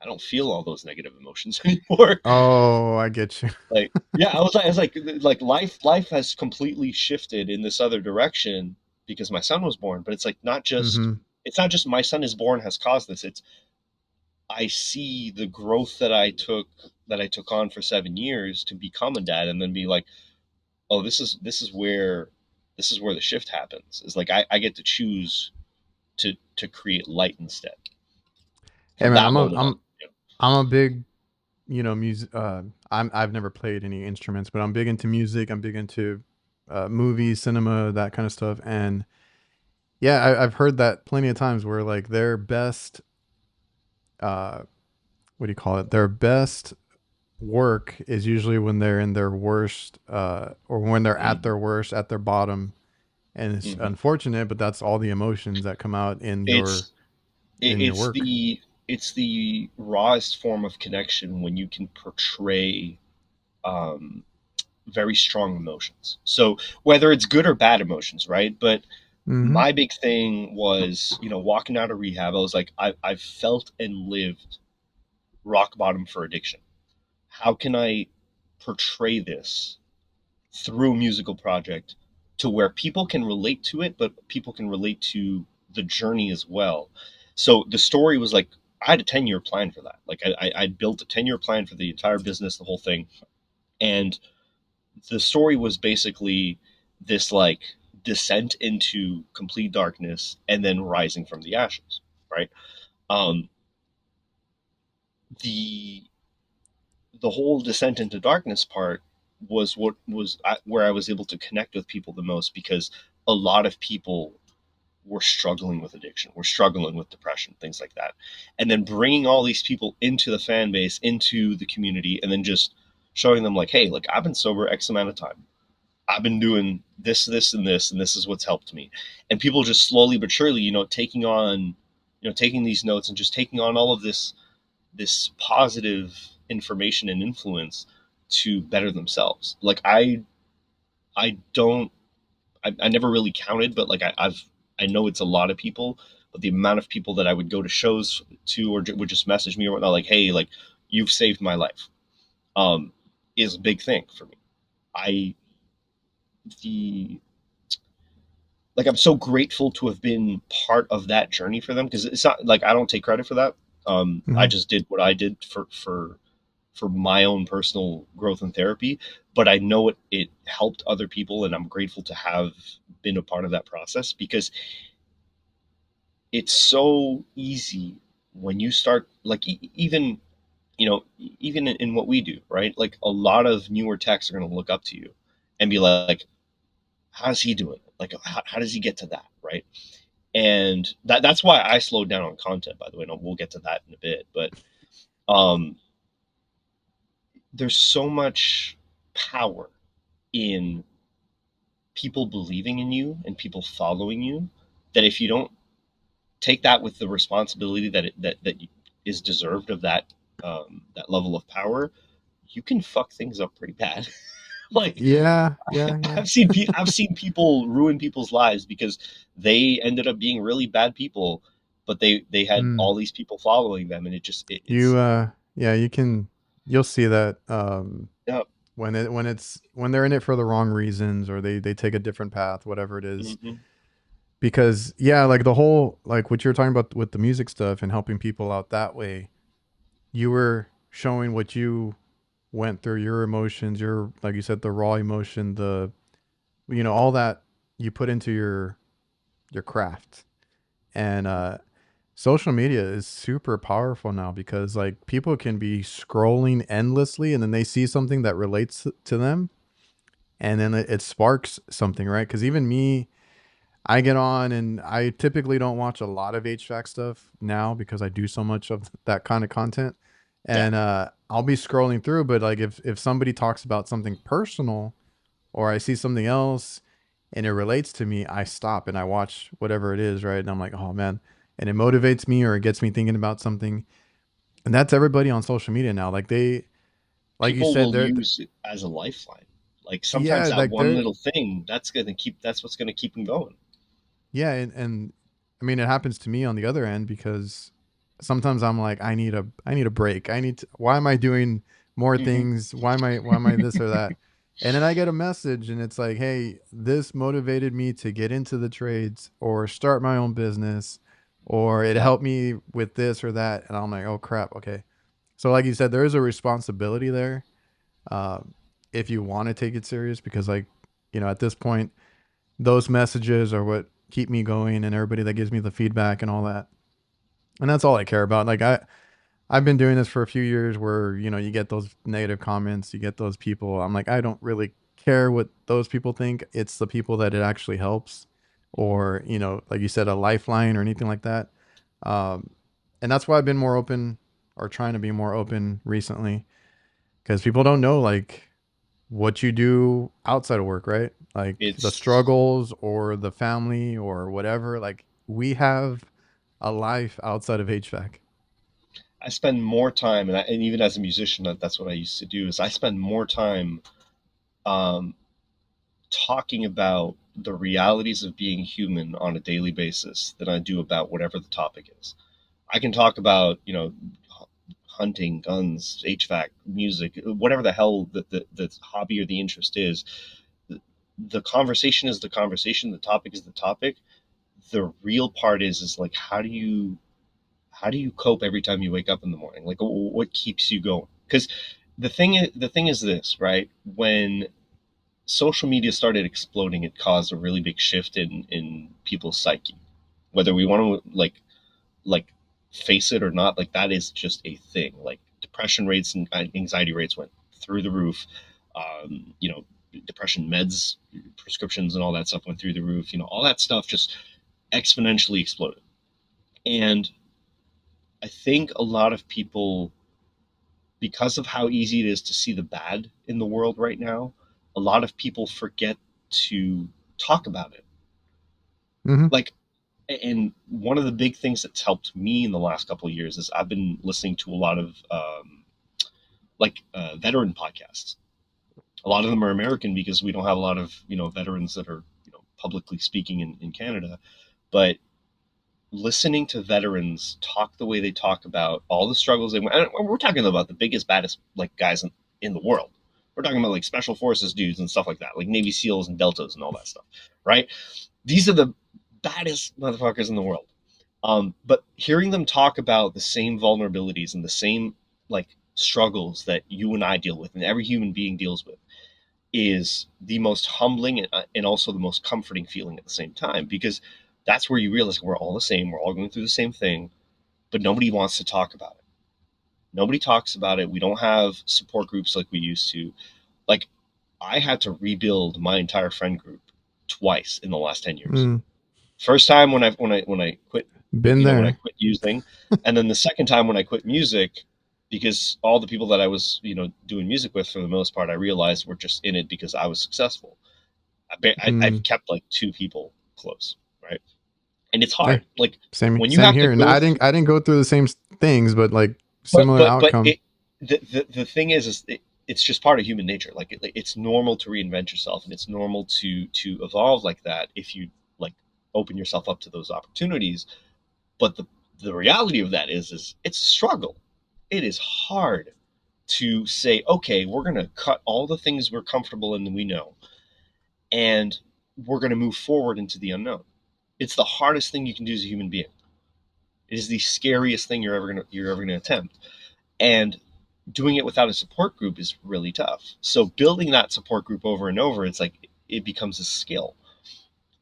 I don't feel all those negative emotions anymore. oh, I get you. Like, yeah, I was like life has completely shifted in this other direction because my son was born. But it's like Hmm. it's not just my son is born has caused this. It's I see the growth that I took on for 7 years to become a dad, and then be like, oh, this is where the shift happens. Is like I get to choose to create light instead Hey from man, that moment on. I'm a big, music. I've never played any instruments, but I'm big into music. I'm big into movies, cinema, that kind of stuff. And yeah, I've heard that plenty of times where like their best, uh, what do you call it? Their best work is usually when they're in their worst, or when they're at Mm-hmm. their worst, at their bottom. And it's Mm-hmm. unfortunate, but that's all the emotions that come out It's in your it's work. the rawest form of connection when you can portray um, very strong emotions. So whether it's good or bad emotions, right? But Hmm. my big thing was, walking out of rehab, I was like, I've felt and lived rock bottom for addiction. How can I portray this through a musical project to where people can relate to it, but people can relate to the journey as well. So the story was like, I had a 10-year plan for that. Like I built a 10-year plan for the entire business, the whole thing. And the story was basically this like descent into complete darkness and then rising from the ashes, right? Um, the the whole descent into darkness part was what was where I was able to connect with people the most, because a lot of people were struggling with addiction, were struggling with depression, things like that. And then bringing all these people into the fan base, into the community, and then just showing them like, hey, like I've been sober X amount of time. I've been doing this, this, and this is what's helped me. And people just slowly but surely, taking on, taking these notes and just taking on all of this positive information and influence to better themselves. Like I don't, I never really counted, but like I know it's a lot of people, but the amount of people that I would go to shows to, or would just message me or whatnot, like, hey, like you've saved my life, um, is a big thing for me. I, the, like, I'm so grateful to have been part of that journey for them, because it's not like I don't take credit for that. I Hmm. just did what I did for my own personal growth and therapy, but I know it helped other people, and I'm grateful to have been a part of that process, because it's so easy when you start like even even in what we do, right? Like a lot of newer techs are going to look up to you and be like, how's he doing it? Like how does he get to that, right? And that's why I slowed down on content, by the way. And we'll get to that in a bit, but um there's so much power in people believing in you and people following you, that if you don't take that with the responsibility that is deserved of that level of power, you can fuck things up pretty bad. Like Yeah, yeah, yeah. I've seen people ruin people's lives because they ended up being really bad people, but they had Mm. all these people following them, and You it's yeah, you'll see that yeah. when they're in it for the wrong reasons, or they take a different path, whatever it is. Hmm. Because yeah, like the whole, like what you're talking about with the music stuff and helping people out that way, you were showing what you went through, your emotions, your, like you said, the raw emotion, the, all that you put into your craft. And social media is super powerful now, because like people can be scrolling endlessly and then they see something that relates to them, and then it sparks something, right? Because even me, I get on and I typically don't watch a lot of HVAC stuff now because I do so much of that kind of content. Yeah. And I'll be scrolling through, but like if somebody talks about something personal, or I see something else and it relates to me, I stop and I watch whatever it is, right? And I'm like, oh man, and it motivates me or it gets me thinking about something. And that's everybody on social media now. Like like you People said, will use it as a lifeline. Like sometimes yeah, that like one little thing, that's what's gonna keep them going. yeah, and I mean, it happens to me on the other end, because sometimes I'm like, I need a break. Why am I doing more Hmm. things? Why am I this or that? And then I get a message and it's like, hey, this motivated me to get into the trades or start my own business, or it Yeah. helped me with this or that. And I'm like, oh crap, okay. So like you said, there is a responsibility there, um, if you want to take it serious, because like, at this point, those messages are what keep me going, and everybody that gives me the feedback and all that. And that's all I care about. Like I've been doing this for a few years, where, you get those negative comments, you get those people. I'm like, I don't really care what those people think. It's the people that it actually helps, or, like you said, a lifeline or anything like that. Um, and that's why I've been more open, or trying to be more open recently, because people don't know like what you do outside of work, right? Like the It's struggles or the family or whatever. Like we have a life outside of HVAC. I spend more time, and even as a musician, that's what I used to do. Is I spend more time um, talking about the realities of being human on a daily basis than I do about whatever the topic is. I can talk about hunting, guns, HVAC, music, whatever the hell the hobby or the interest is. The conversation is the conversation. The topic is the topic. The real part is like, how do you cope every time you wake up in the morning? Like, what keeps you going? Because the thing is this, right? When social media started exploding, it caused a really big shift in people's psyche. Whether we want to like face it or not, like that is just a thing. Like depression rates and anxiety rates went through the roof. You know, depression meds, prescriptions, and all that stuff went through the roof. You know, all that stuff just exponentially exploded. And I think a lot of people, because of how easy it is to see the bad in the world right now, a lot of people forget to talk about it. Hmm. Like, and one of the big things that's helped me in the last couple of years is I've been listening to a lot of veteran podcasts. A lot of them are American because we don't have a lot of veterans that are publicly speaking in Canada. But listening to veterans talk the way they talk about all the struggles they went, and we're talking about the biggest, baddest like guys in the world. We're talking about like special forces dudes and stuff like that, like Navy SEALs and Deltas and all that stuff, right? These are the baddest motherfuckers in the world. But hearing them talk about the same vulnerabilities and the same like struggles that you and I deal with, and every human being deals with, is the most humbling and also the most comforting feeling at the same time, because that's where you realize we're all the same, we're all going through the same thing, but nobody wants to talk about it. Nobody talks about it. We don't have support groups like we used to. Like, I had to rebuild my entire friend group twice in the last 10 years. Mm. First time when I quit, Been when I there. quit using, and then the second time when I quit music, because all the people that I was doing music with for the most part, I realized were just in it because I was successful. I've Mm. kept like two people close, right? And it's Yeah. hard. Like Same when you same have to here. And go I didn't go through the same things, but like but similar outcome. the thing is it's just part of human nature. Like it's normal to reinvent yourself, and it's normal to evolve like that if you like open yourself up to those opportunities. But the reality of that is it's a struggle. It is hard to say, okay, we're going to cut all the things we're comfortable in and we know, and we're going to move forward into the unknown. It's the hardest thing you can do as a human being. It is the scariest thing you're ever gonna attempt, and doing it without a support group is really tough. So building that support group over and over, it's like it becomes a skill.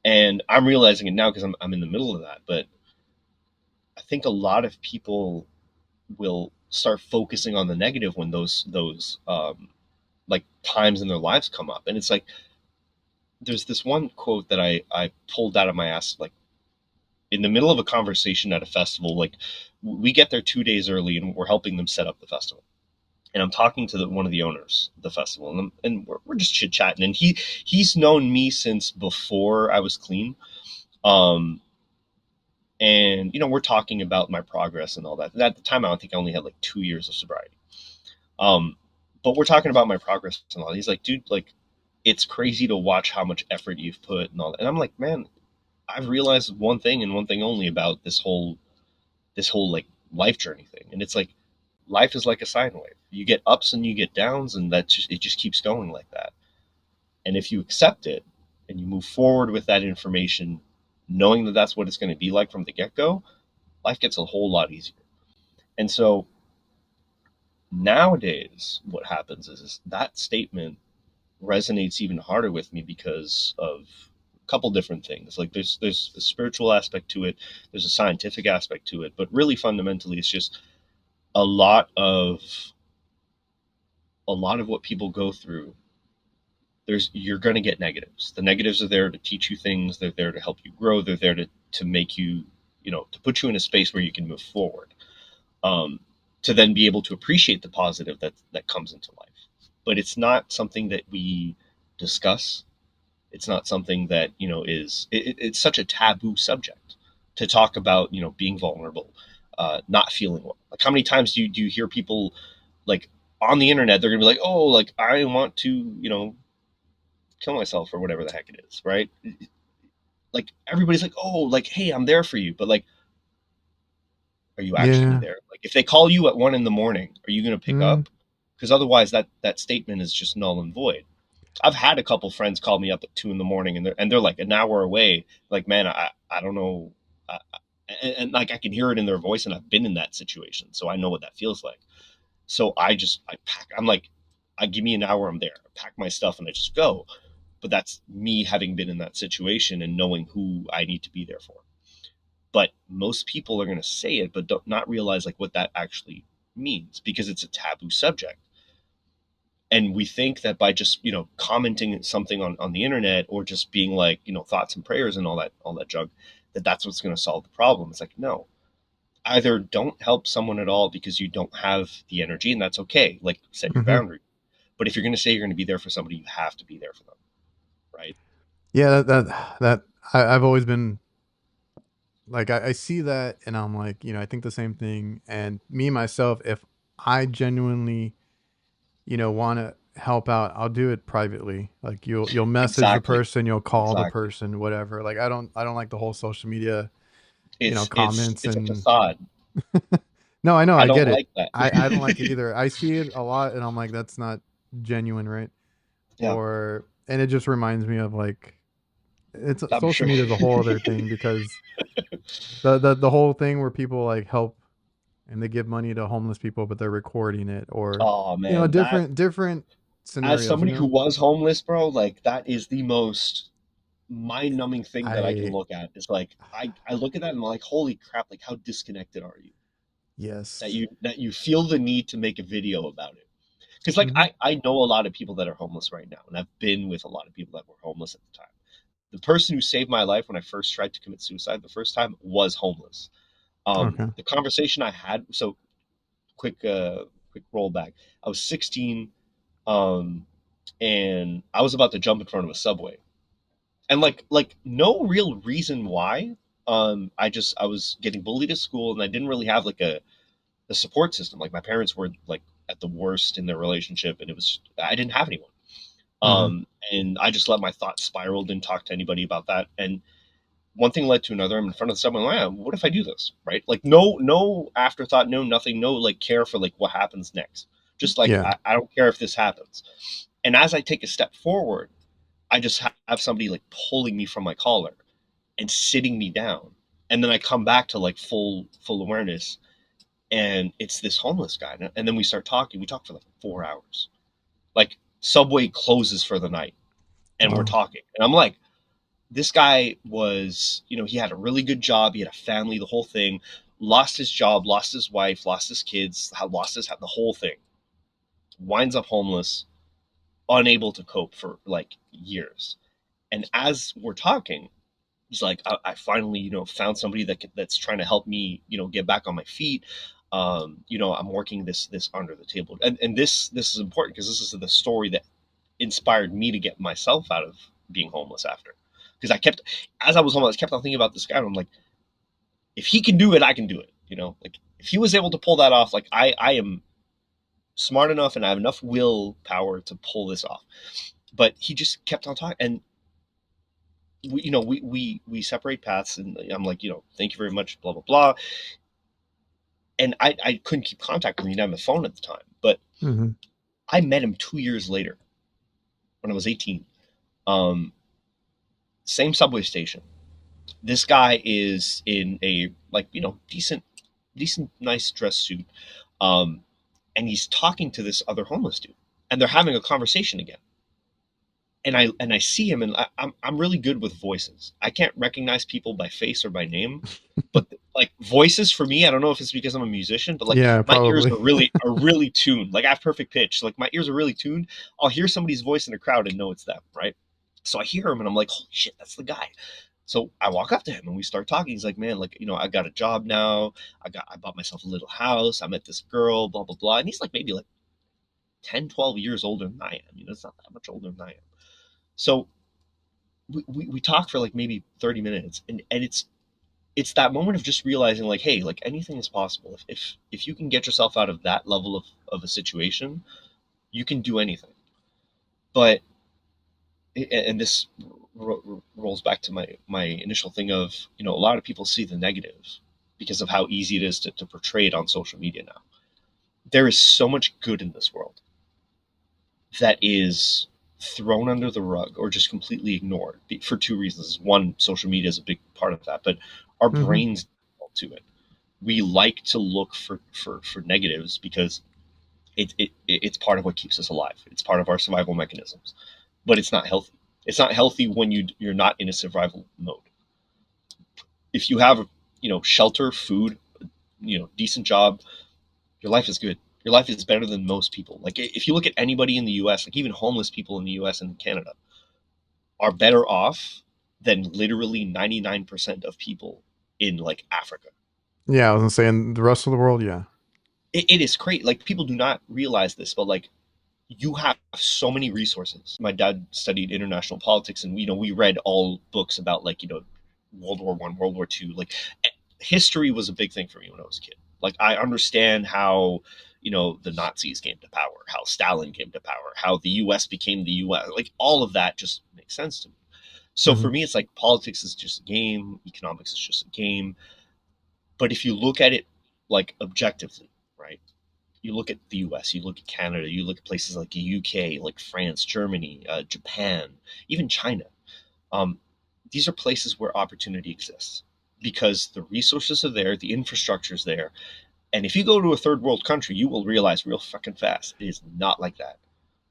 And I'm realizing it now because I'm in the middle of that. But I think a lot of people will start focusing on the negative when those like times in their lives come up, and it's like there's this one quote that I pulled out of my ass, like in the middle of a conversation at a festival. Like we get there 2 days early and we're helping them set up the festival, and I'm talking to one of the owners of the festival, and we're just chit chatting, and he's known me since before I was clean. um and we're talking about my progress and all that. At the time I think I only had like 2 years of sobriety. um but we're talking about my progress and all. He's like, dude, like it's crazy to watch how much effort you've put and all that. And I'm like, man, I've realized one thing and one thing only about this whole like life journey thing. And it's like life is like a sine wave. You get ups and you get downs, and it just keeps going like that. And if you accept it and you move forward with that information, knowing that that's what it's going to be like from the get go, life gets a whole lot easier. And so nowadays, what happens is that statement resonates even harder with me because of a couple different things. Like there's a spiritual aspect to it, there's a scientific aspect to it, but really fundamentally, it's just a lot of what people go through. You're going to get negatives. The negatives are there to teach you things. They're there to help you grow. They're there to make you, to put you in a space where you can move forward. Um, to then be able to appreciate the positive that comes into life. But it's not something that we discuss. It's not something that it's such a taboo subject to talk about. Being vulnerable, not feeling well. Like how many times do you hear people like on the internet? They're gonna be like, oh, like I want to kill myself or whatever the heck it is, right? Like everybody's like, oh, like hey, I'm there for you, but like Are you actually Yeah. there? Like if they call you at 1 a.m, are you going to pick Mm. up? Because otherwise that statement is just null and void. I've had a couple friends call me up at 2 a.m, and they're like an hour away. Like, man, I don't know. Uh, and like I can hear it in their voice, and I've been in that situation, so I know what that feels like. So I pack. I'm like, I give me an hour. I'm there. I pack my stuff and I just go. But that's me having been in that situation and knowing who I need to be there for. But most people are going to say it, but don't not realize like what that actually means because it's a taboo subject. And we think that by just commenting something on the internet or just being like thoughts and prayers and all that junk, that's what's going to solve the problem. It's like no, either don't help someone at all because you don't have the energy, and that's okay. Like set your Hmm. boundary. But if you're going to say you're going to be there for somebody, you have to be there for them, right? Yeah, I've always been like, I see that and I'm like, I think the same thing. And me myself, if I genuinely, want to help out, I'll do it privately. Like you'll message the Exactly. person, you'll call the Exactly. person, whatever. Like I don't like the whole social media, It's it's comments it's a and facade. no, I know, I I don't get it. like that. I don't like it either. I see it a lot and I'm like, that's not genuine, right? Yeah, And it just reminds me of like, it's I'm social sure. media is a whole other thing because the whole thing where people like help and they give money to homeless people, but they're recording it, or Oh man, that different as scenarios. somebody who was homeless, bro, like that is the most mind-numbing thing that I can I look at. Is like I look at that and I'm like, holy crap! Like how disconnected are you yes. that you feel the need to make a video about it? Because like Hmm. I know a lot of people that are homeless right now, and I've been with a lot of people that were homeless at the time. The person who saved my life when I first tried to commit suicide the first time was homeless. Okay. The conversation I had, so quick rollback. I was 16, um, and I was about to jump in front of a subway, and like no real reason why. I was getting bullied at school, and I didn't really have like a support system. Like my parents were like at the worst in their relationship, and I didn't have anyone. Hmm. And I just let my thoughts spiral, didn't talk to anybody about that, and one thing led to another. I'm in front of someone. Wow, what if I do this? Right? Like no afterthought, no nothing, no like care for like what happens next. Just like Yeah. I don't care if this happens. And as I take a step forward, I just have somebody like pulling me from my collar and sitting me down. And then I come back to like full awareness, and it's this homeless guy. And then we start talking. We talk for like 4 hours. Like Subway closes for the night, and we're Wow. talking. And I'm like, this guy was, he had a really good job. He had a family, the whole thing. Lost his job, lost his wife, lost his kids, lost the whole thing. Winds up homeless, unable to cope for like years. And as we're talking, he's like, I finally, found somebody that's trying to help me, get back on my feet. I'm working this under the table, and this is important because this is the story that inspired me to get myself out of being homeless after. Because as I was homeless, I kept on thinking about this guy, and I'm like, if he can do it, I can do it. Like if he was able to pull that off, like I am smart enough and I have enough willpower to pull this off. But he just kept on talking, and we separate paths, and I'm like, thank you very much, blah blah blah. And I couldn't keep contact with him. He didn't have a phone at the time, but Hmm. I met him 2 years later when I was 18. Um, Same subway station. This guy is in a like decent nice dress suit, um, and he's talking to this other homeless dude, and they're having a conversation again. And I see him, and I'm really good with voices. I can't recognize people by face or by name, but like voices for me, I don't know if it's because I'm a musician, but like Yeah, my ears probably. are really tuned. Like I have perfect pitch. Like my ears are really tuned. I'll hear somebody's voice in a crowd and know it's them, right? So I hear him and I'm like, holy shit, that's the guy. So I walk up to him and we start talking. He's like, man, like, I got a job now. I bought myself a little house. I met this girl, blah, blah, blah. And he's like maybe like 10, 12 years older than I am. It's not that much older than I am. So we talked for like maybe 30 minutes, and it's that moment of just realizing like, hey, like anything is possible. If you can get yourself out of that level of a situation, you can do anything. But and this rolls back to my initial thing of a lot of people see the negatives, because of how easy it is to portray it on social media now. There is so much good in this world that is thrown under the rug or just completely ignored for two reasons. One, social media is a big part of that, but our Mm-hmm. brains to it. We like to look for negatives because it's part of what keeps us alive. It's part of our survival mechanisms, but it's not healthy. It's not healthy when you're not in a survival mode. If you have, shelter, food, decent job, your life is good. Your life is better than most people. Like if you look at anybody in the U.S., like even homeless people in the U.S. and Canada, are better off than literally 99% of people in like Africa. Yeah, I was gonna say in the rest of the world, yeah. It is crazy. Like people do not realize this, but like you have so many resources. My dad studied international politics, and we read all books about like World War I, World War II. Like history was a big thing for me when I was a kid. Like I understand how the Nazis came to power, how Stalin came to power, how the U.S. became the U.S. Like all of that just makes sense to me. So Mm-hmm. for me, it's like politics is just a game, economics is just a game. But if you look at it like objectively, right? You look at the U.S., you look at Canada, you look at places like the U.K., like France, Germany, Japan, even China. Um, these are places where opportunity exists because the resources are there, the infrastructure is there, and if you go to a third world country, you will realize real fucking fast it is not like that.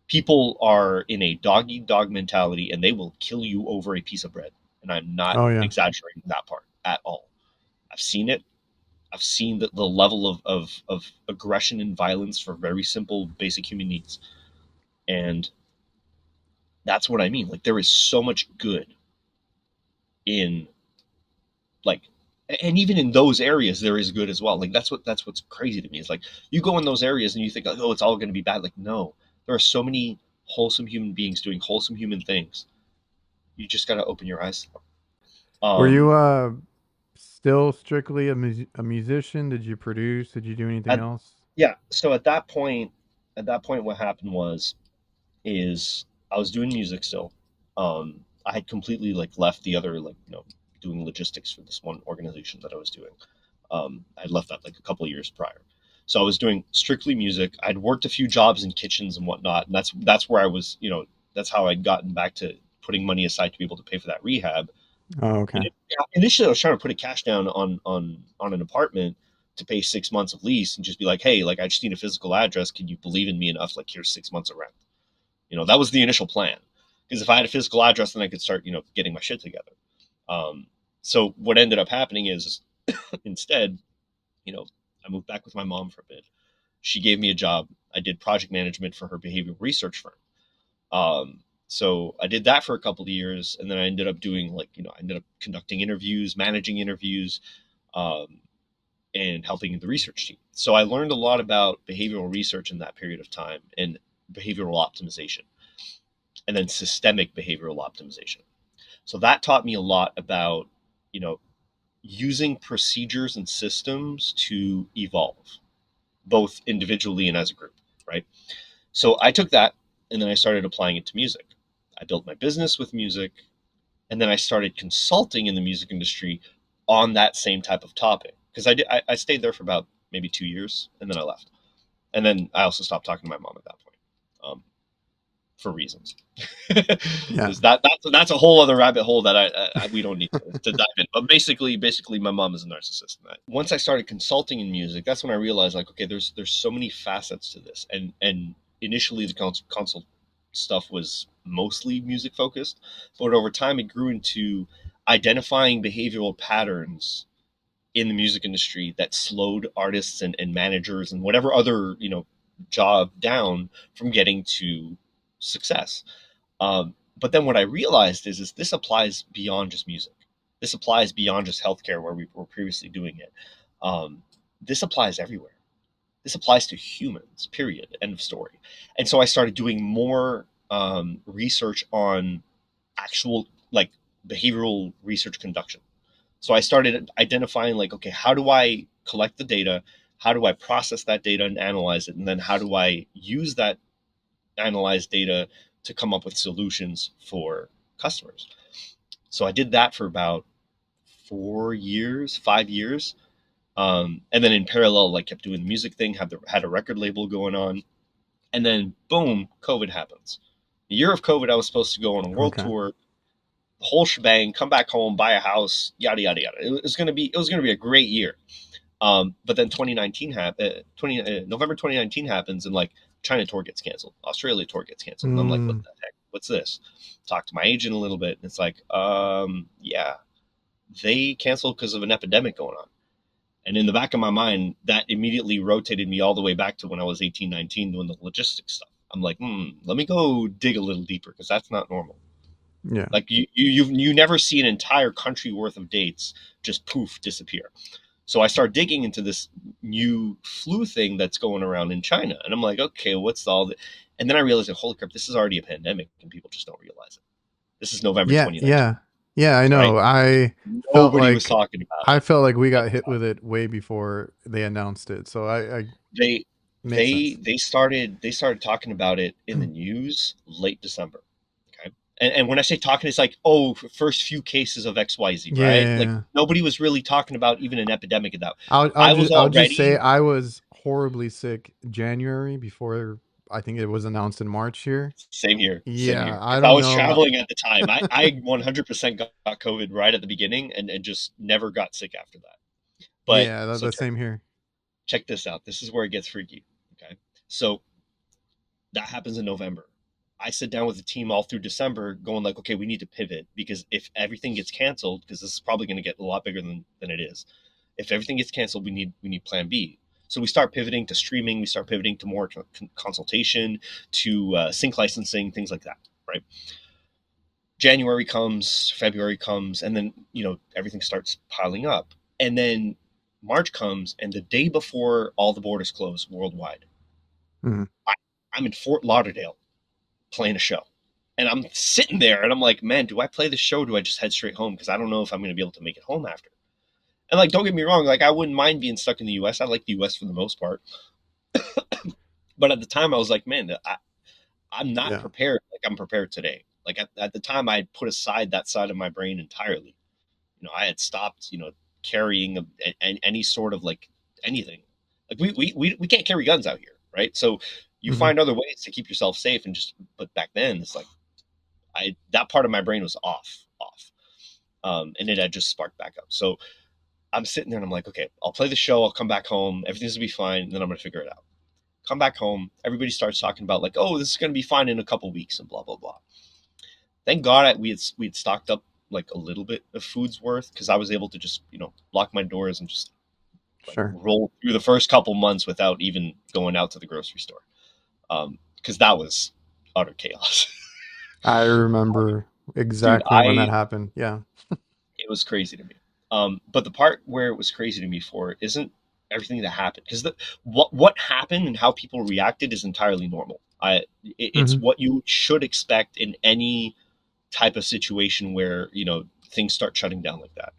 People are in a dog eat dog mentality, and they will kill you over a piece of bread. And I'm not Oh yeah. exaggerating that part at all. I've seen it. I've seen the level of aggression and violence for very simple, basic human needs. And that's what I mean. Like, there is so much good in, like, and even in those areas, there is good as well. Like, that's what's crazy to me. Is like, you go in those areas and you think, like, oh, it's all going to be bad. Like, no, there are so many wholesome human beings doing wholesome human things. You just got to open your eyes. Were you Um, still strictly a musician? Did you produce? Did you do anything at, else? yeah. So at that point, what happened is I was doing music still. I had completely like left the other like doing logistics for this one organization that I was doing. I'd left that like a couple of years prior, so I was doing strictly music. I'd worked a few jobs in kitchens and whatnot, and that's where I was. That's how I'd gotten back to putting money aside to be able to pay for that rehab. Oh, okay. Initially, I was trying to put a cash down on an apartment to pay 6 months of lease and just be like, hey, like I just need a physical address. Can you believe in me enough? Like here's 6 months of rent. That was the initial plan. Because if I had a physical address, then I could start, getting my shit together. Um, so what ended up happening is instead, you know, I moved back with my mom for a bit. She gave me a job. I did project management for her behavioral research firm. So I did that for a couple of years, and then I ended up doing I ended up conducting interviews, managing interviews, um, and helping the research team. So I learned a lot about behavioral research in that period of time and behavioral optimization, and then systemic behavioral optimization. So that taught me a lot about, you know, using procedures and systems to evolve, both individually and as a group, right? So I took that and then I started applying it to music. I built my business with music, and then I started consulting in the music industry on that same type of topic because I stayed there for about maybe 2 years and then I left, and then I also stopped talking to my mom at that point. For reasons. Yeah. That's a whole other rabbit hole that we don't need to dive in. But basically, my mom is a narcissist. And once I started consulting in music, that's when I realized like, okay, there's so many facets to this. And initially the consult stuff was mostly music focused, but over time it grew into identifying behavioral patterns in the music industry that slowed artists and managers and whatever other job down from getting to success. But then what I realized is this applies beyond just music. This applies beyond just healthcare where we were previously doing it. Um, this applies everywhere. This applies to humans. Period. End of story. And so I started doing more research on actual like behavioral research conduction. So I started identifying like, okay, how do I collect the data? How do I process that data and analyze it? And then how do I use that analyzed data to come up with solutions for customers? So I did that for about 4 years, 5 years. And then in parallel, like kept doing the music thing, had a record label going on, and then boom, COVID happens. The year of COVID, I was supposed to go on a world Okay. tour, the whole shebang, come back home, buy a house, yada yada yada. It was gonna be a great year. But then 2019 November 2019 happens, and like China tour gets canceled, Australia tour gets canceled, and I'm like, what Mm, the heck? What's this? Talk to my agent a little bit, and it's like, yeah, they canceled because of an epidemic going on. And in the back of my mind, that immediately rotated me all the way back to when I was 18, 19 doing the logistics stuff. I'm like, let me go dig a little deeper because that's not normal. yeah. Like you never see an entire country worth of dates just poof disappear. So I start digging into this new flu thing that's going around in China, and I'm like, okay, what's all the? And then I realized, that, holy crap, this is already a pandemic, and people just don't realize it. This is November Yeah. 2019, Yeah. Yeah. I right? know. Felt Nobody was like talking about I it felt like we at got the hit time. with it way before they announced it. So I They makes sense. they started talking about it in the Mm. news late December. Okay. And when I say talking, it's like, oh, first few cases of XYZ, right? Like Yeah. nobody was really talking about even an epidemic of that. I'll I was just say already I was horribly sick January before I think it was announced in March here. same here, same Yeah, here. I Because I don't was know. traveling at the time. I 100% got COVID right at the beginning and just never got sick after that. But Yeah, so the same here. check this out. This is where it gets freaky. Okay. So that happens in November. I sit down with the team all through December, going like, okay, we need to pivot because if everything gets canceled, because this is probably going to get a lot bigger than it is. If everything gets canceled, we need Plan B. So we start pivoting to streaming. We start pivoting to more consultation, to sync licensing, things like that. Right. January comes, February comes, and then everything starts piling up, and then March comes, and the day before all the borders close worldwide, Mhm. I, I'm in Fort Lauderdale playing a show. And I'm sitting there and I'm like, man, do I play the show? Or do I just head straight home? Because I don't know if I'm going to be able to make it home after. And like, don't get me wrong, like I wouldn't mind being stuck in the U.S. I like the U.S. for the most part, but at the time I was like, man, I'm not Yeah. prepared like I'm prepared today. Like at the time I had put aside that side of my brain entirely. I had stopped, carrying any sort of like anything. Like we can't carry guns out here, right? So you Mhm. find other ways to keep yourself safe and just. But back then, it's like that part of my brain was off, and it had just sparked back up. So I'm sitting there and I'm like, okay, I'll play the show. I'll come back home. Everything's gonna be fine. And then I'm gonna figure it out. Come back home. Everybody starts talking about like, oh, this is gonna be fine in a couple weeks and blah blah blah. Thank God we had stocked up like a little bit of food's worth because I was able to just lock my doors and just like Sure. roll through the first couple months without even going out to the grocery store because that was utter chaos. I remember Dude, exactly when that I happened. Yeah. it was crazy to me. But the part where it was crazy to me for isn't everything that happened because what happened and how people reacted is entirely normal. It's Mhm. what you should expect in any type of situation where things start shutting down like that.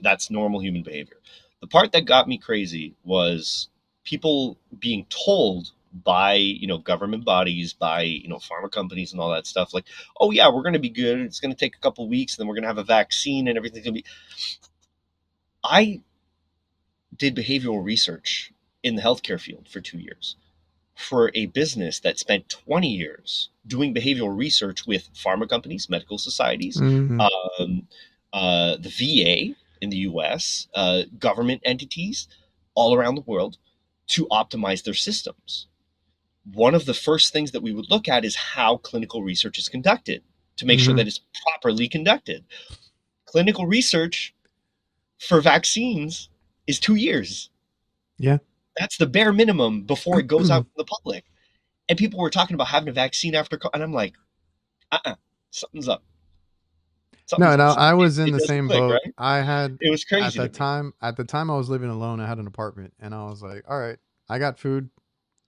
That's normal human behavior. The part that got me crazy was people being told by government bodies, by pharma companies and all that stuff, like, oh yeah, we're going to be good, it's going to take a couple weeks, and then we're going to have a vaccine and everything's going to be. I did behavioral research in the healthcare field for 2 years for a business that spent 20 years doing behavioral research with pharma companies, medical societies, Mhm. um, the VA in the US, government entities all around the world to optimize their systems. One of the first things that we would look at is how clinical research is conducted to make sure Mhm. that it's properly conducted. Clinical research for vaccines is 2 years. Yeah. That's the bare minimum before it goes out to the public. And people were talking about having a vaccine after, and I'm like, something's up. No, Something's and I it, was in it the doesn't same click, boat. right? I had It was crazy to me. at the time I was living alone, I had an apartment and I was like, all right, I got food.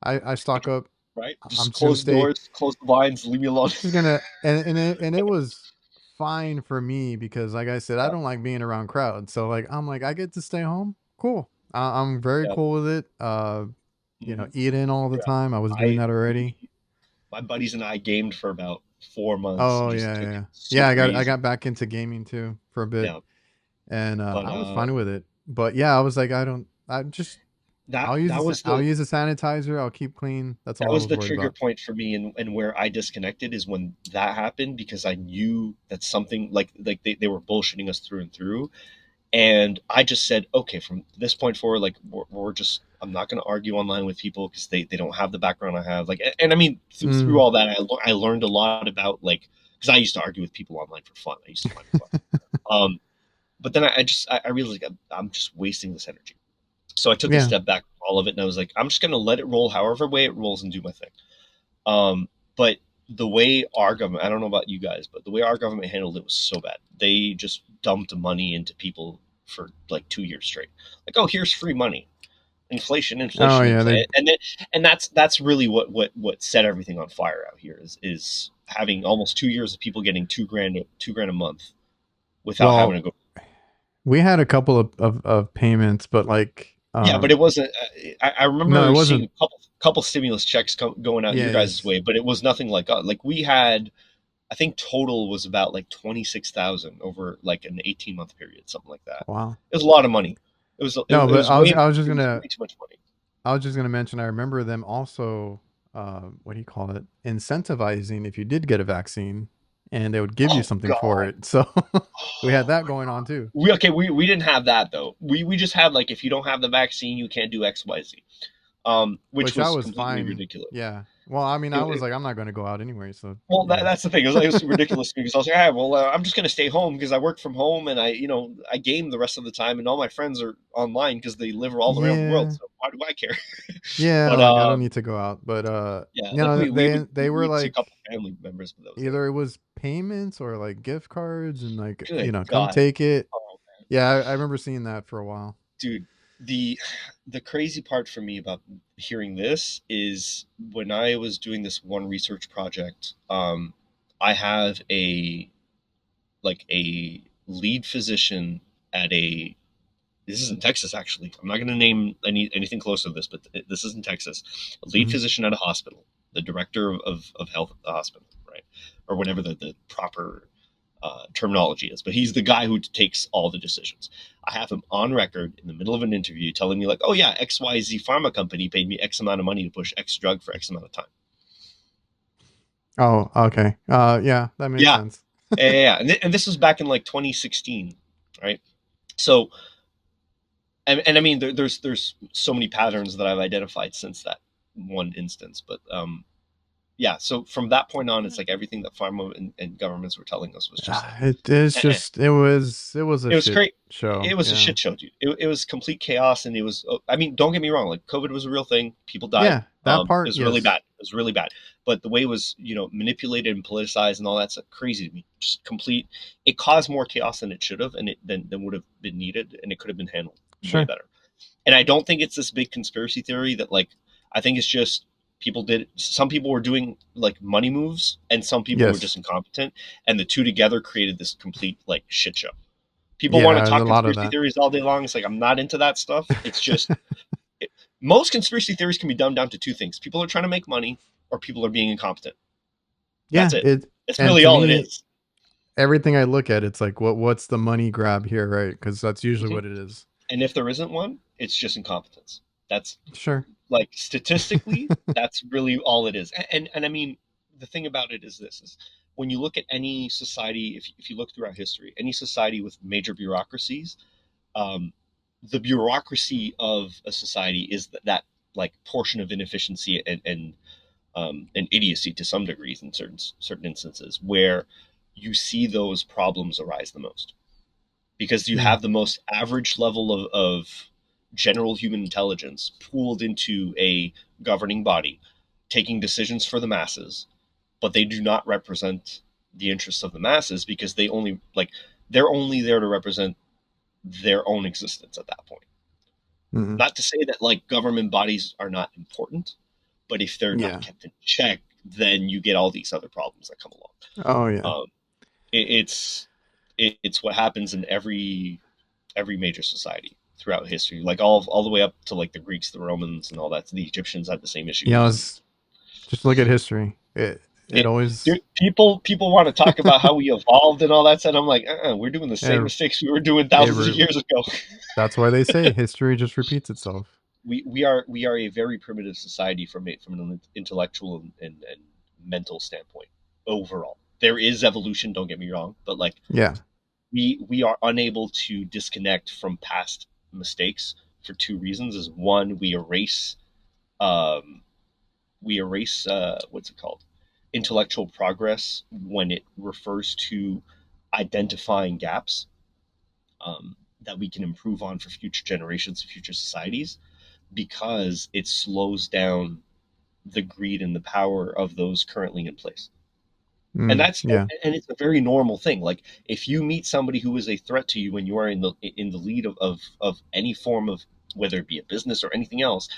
I stock up. Right? I'm Just just gonna close the stay. doors, close the blinds, leave me alone. Just gonna and it was fine for me because like I said, I Yeah, don't like being around crowds. So like I'm like I get to stay home. Cool. I'm very yeah, cool with it. mhm, Eat in all the yeah. time. I was doing I that already. my buddies and I gamed for about 4 months Oh and just yeah, took it yeah. Yeah, super I easy. got back into gaming too for a bit Yeah, and but I was fine with it. But yeah, I was like I don't I just That that was I'll the use a sanitizer. I'll keep clean. That's all that I was was the worried trigger about. point for me, and where I disconnected is when that happened, because I knew that something like they were bullshitting us through and through. And I just said, okay, from this point forward, like we're just, I'm not going to argue online with people because they don't have the background I have. Like, and I mean, through Mm. all that, I learned a lot about, like, because I used to argue with people online for fun. I used to find it fun. Um, but then I realized, like, I'm just wasting this energy. So I took a Yeah. step back from all of it, and I was like, I'm just going to let it roll however way it rolls and do my thing. But the way our government, I don't know about you guys, but the way our government handled it was so bad. They just dumped money into people for like 2 years straight. Like, oh, here's free money. Inflation, Oh inflation, yeah. They inflation. And that's really what set everything on fire out here is having almost 2 years of people getting 2 grand a month without having well, to go. we had a couple of payments, but like Yeah, but it wasn't. I no, it remember seeing wasn't. a couple stimulus checks going out your guys' Yes. way, but it was nothing like we had. I think total was about like 26,000 over like an 18-month period, something like that. Wow. It was a lot of money. No, but It was way too much money. I was just gonna mention. I remember them also. What do you call it? Incentivizing if you did get a vaccine, and they would give you Oh something for God. it. So we had Oh that my going on God. too. We didn't have that though. We just had like, if you don't have the vaccine, you can't do XYZ. Which Which I was was completely fine. ridiculous. Yeah. Well, I mean, It, I was it, like, I'm not going to go out anyway. So, Well, you know. that's the thing. It was ridiculous because I was like, ah, well, I'm just going to stay home because I work from home and I game the rest of the time, and all my friends are online because they live all around the world. Yeah. So why do I care? Yeah. But Like, I don't need to go out. But, yeah, you like know, they were we'd see a like, couple family members, but that was it. either it was payments or like gift cards and like, Good come God, take it. oh, Yeah. I remember seeing that for a while. dude, the the crazy part for me about hearing this is when I was doing this one research project. I have a lead physician at a this is in Texas, actually. I'm not going to name anything close to this, but this is in Texas. A lead Hmm. physician at a hospital, the director of health at the hospital, right? Or whatever the proper terminology is. But he's the guy who takes all the decisions. I have him on record in the middle of an interview telling me, like, oh, yeah, XYZ pharma company paid me X amount of money to push X drug for X amount of time. Oh, okay. Yeah, that makes Yeah. sense. Yeah. And this was back in like 2016, right? So, and I mean, there's so many patterns that I've identified since that one instance, but yeah. So from that point on, it's like everything that pharma and governments were telling us was just like, It is eh-eh. just, it was a It was shit great. show. It was a Yeah. shit show, dude. It was complete chaos, and it was. I mean, don't get me wrong. Like, COVID was a real thing. People died. Yeah. That It part. was really Yes. bad. It was really bad. But the way it was, manipulated and politicized and all that's crazy to me. Just complete. It caused more chaos than it should have, and than would have been needed, and it could have been handled way Sure. better. And I don't think it's this big conspiracy theory that, like, I think it's just some people were doing like money moves, and some people were Yes. just incompetent, and the two together created this complete like shit show. People want to Yeah. There's talk a lot of conspiracy that. theories all day long. It's like, I'm not into that stuff. It's just most conspiracy theories can be dumbed down to two things: people are trying to make money, or people are being incompetent. That's Yeah. it. It, It's and really to all it me, is. everything I look at, it's like, what's the money grab here, right? Because that's usually Mhm. what it is. And if there isn't one, it's just incompetence. That's Sure. like statistically, that's really all it is. And I mean, the thing about it is this: is when you look at any society, if you look throughout history, any society with major bureaucracies, um, the bureaucracy of a society is that like portion of inefficiency and idiocy to some degrees in certain instances where you see those problems arise the most, because you Hmm. have the most average level of general human intelligence pooled into a governing body taking decisions for the masses, but they do not represent the interests of the masses because they're only there to represent their own existence at that point. Hmm. Not to say that like government bodies are not important, but if they're not Yeah. kept in check, then you get all these other problems that come Oh yeah. along. It's what happens in every major society throughout history, like all the way up to like the Greeks, the Romans, and all that. The Egyptians had the same You know, issues, and it's just look at history. It always, Dude, people want to talk about how we evolved and all that stuff. I'm like, we're doing the same it, mistakes we were doing it, thousands of years ago. that's why they say history just repeats itself. We are a very primitive society from an intellectual and mental standpoint. Overall, there is evolution. Don't get me wrong, but like Yeah. we are unable to disconnect from past mistakes for two reasons. Is one, um, we erase what's it called, intellectual progress when it refers to identifying gaps, that we can improve on for future generations and future societies, because it slows down the greed and the power of those currently in place. And that's Yeah. and it's a very normal thing. Like if you meet somebody who is a threat to you when you are in the lead of any form of, whether it be a business or anything else,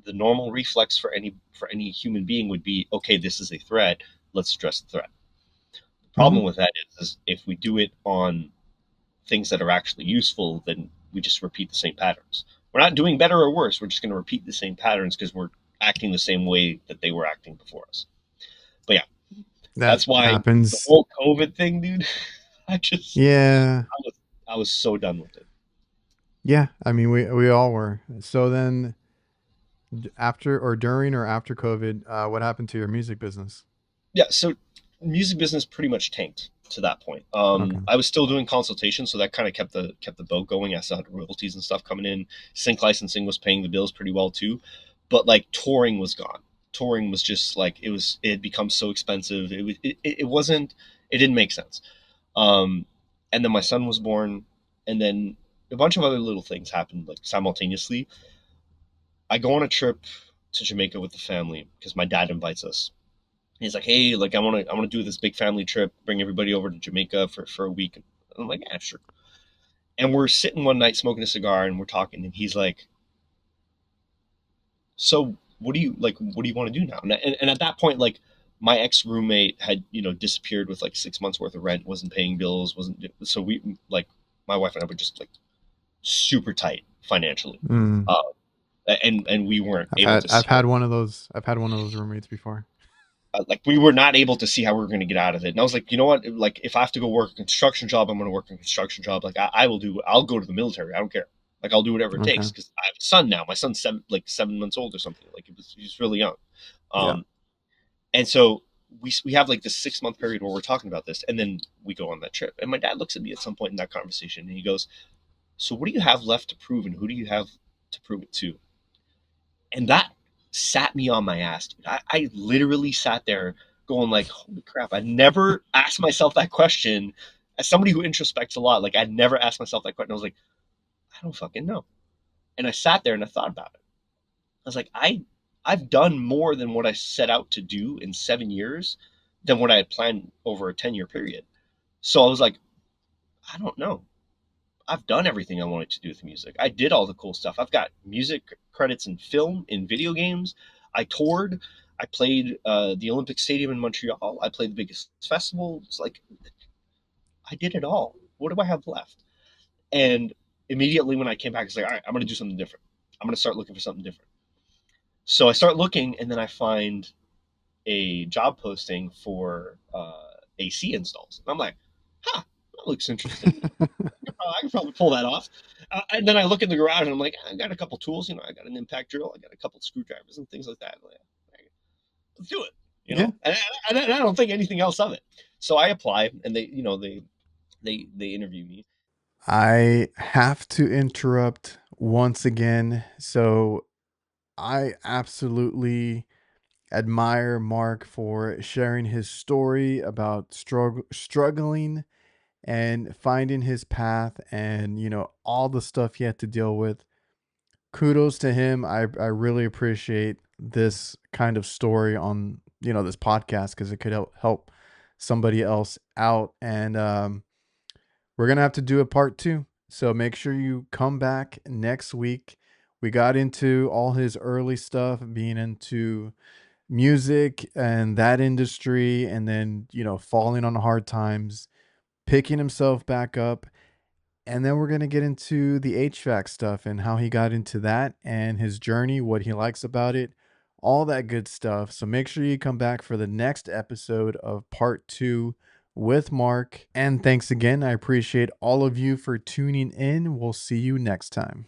the normal reflex for any human being would be, okay, this is a threat, let's address the threat. The Hmm. problem with that is if we do it on things that are actually useful, then we just repeat the same patterns. We're not doing better or worse, we're just going to repeat the same patterns because we're acting the same way that they were acting before us. But yeah, That that's why the happens. whole COVID thing, dude, I just Yeah. I was, I was so done with it. Yeah. I mean, we all were. So then after or during or after COVID, what happened to your music business? Yeah, so music business pretty much tanked to that point. Okay. I was still doing consultations, so that kind of kept the boat going. I still had royalties and stuff coming in. Sync licensing was paying the bills pretty well too, but like touring was gone. Touring was just like it had become so expensive. It wasn't, it didn't make sense. Um, and then my son was born, and then a bunch of other little things happened like simultaneously. I go on a trip to Jamaica with the family because my dad invites us. He's like, hey, like I want to do this big family trip, bring everybody over to Jamaica for a week. And I'm like, yeah, sure. And we're sitting one night smoking a cigar and we're talking, and he's like, so what do you want to do now? And at that point, like my ex roommate had disappeared with like 6 months worth of rent, wasn't paying bills, wasn't, so we, like, my wife and I were just like super tight financially, Mm. uh, and we weren't able to I've see, had one of those. I've had one of those roommates before. like we were not able to see how we were going to get out of it. And I was like, you know what? Like if I have to go work a construction job, I'm going to work a construction job. Like I will do. I'll go to the military. I don't care. Like I'll do whatever it Okay. takes because I have a son now. My son's 7 months old or something. Like he's really young. Yeah. Um, and so we have like this 6 month period where we're talking about this, and then we go on that trip. And my dad looks at me at some point in that conversation, and he goes, "So what do you have left to prove, and who do you have to prove it to?" And that sat me on my ass, dude. I literally sat there going like, holy crap, I never asked myself that question. As somebody who introspects a lot, like I'd never asked myself that question. I was like, I don't fucking know. And I sat there and I thought about it. I was like, I've done more than what I set out to do in 7 years than what I had planned over a 10-year period. So I was like, I don't know. I've done everything I wanted to do with music. I did all the cool stuff. I've got music credits in film, in video games. I toured. I played the Olympic Stadium in Montreal. I played the biggest festival. It's like I did it all. What do I have left? And immediately when I came back, it's like, all right, I'm going to do something different. I'm going to start looking for something different. So I start looking, and then I find a job posting for AC installs. And I'm like, huh, that looks interesting. I can probably pull that off. And then I look in the garage and I'm like, I got a couple tools. I got an impact drill. I got a couple screwdrivers and things like that. Like, let's do it. Yeah. And I don't think anything else of it. So I apply, and they interview me. I have to interrupt once again. So I absolutely admire Mark for sharing his story about struggling and finding his path and, all the stuff he had to deal with. Kudos to him. I really appreciate this kind of story on, this podcast because it could help somebody else out. And we're going to have to do a part two. So make sure you come back next week. We got into all his early stuff, being into music and that industry, and then, falling on hard times, picking himself back up. And then we're going to get into the HVAC stuff and how he got into that and his journey, what he likes about it, all that good stuff. So make sure you come back for the next episode of part 2 with Mark. And thanks again. I appreciate all of you for tuning in. We'll see you next time.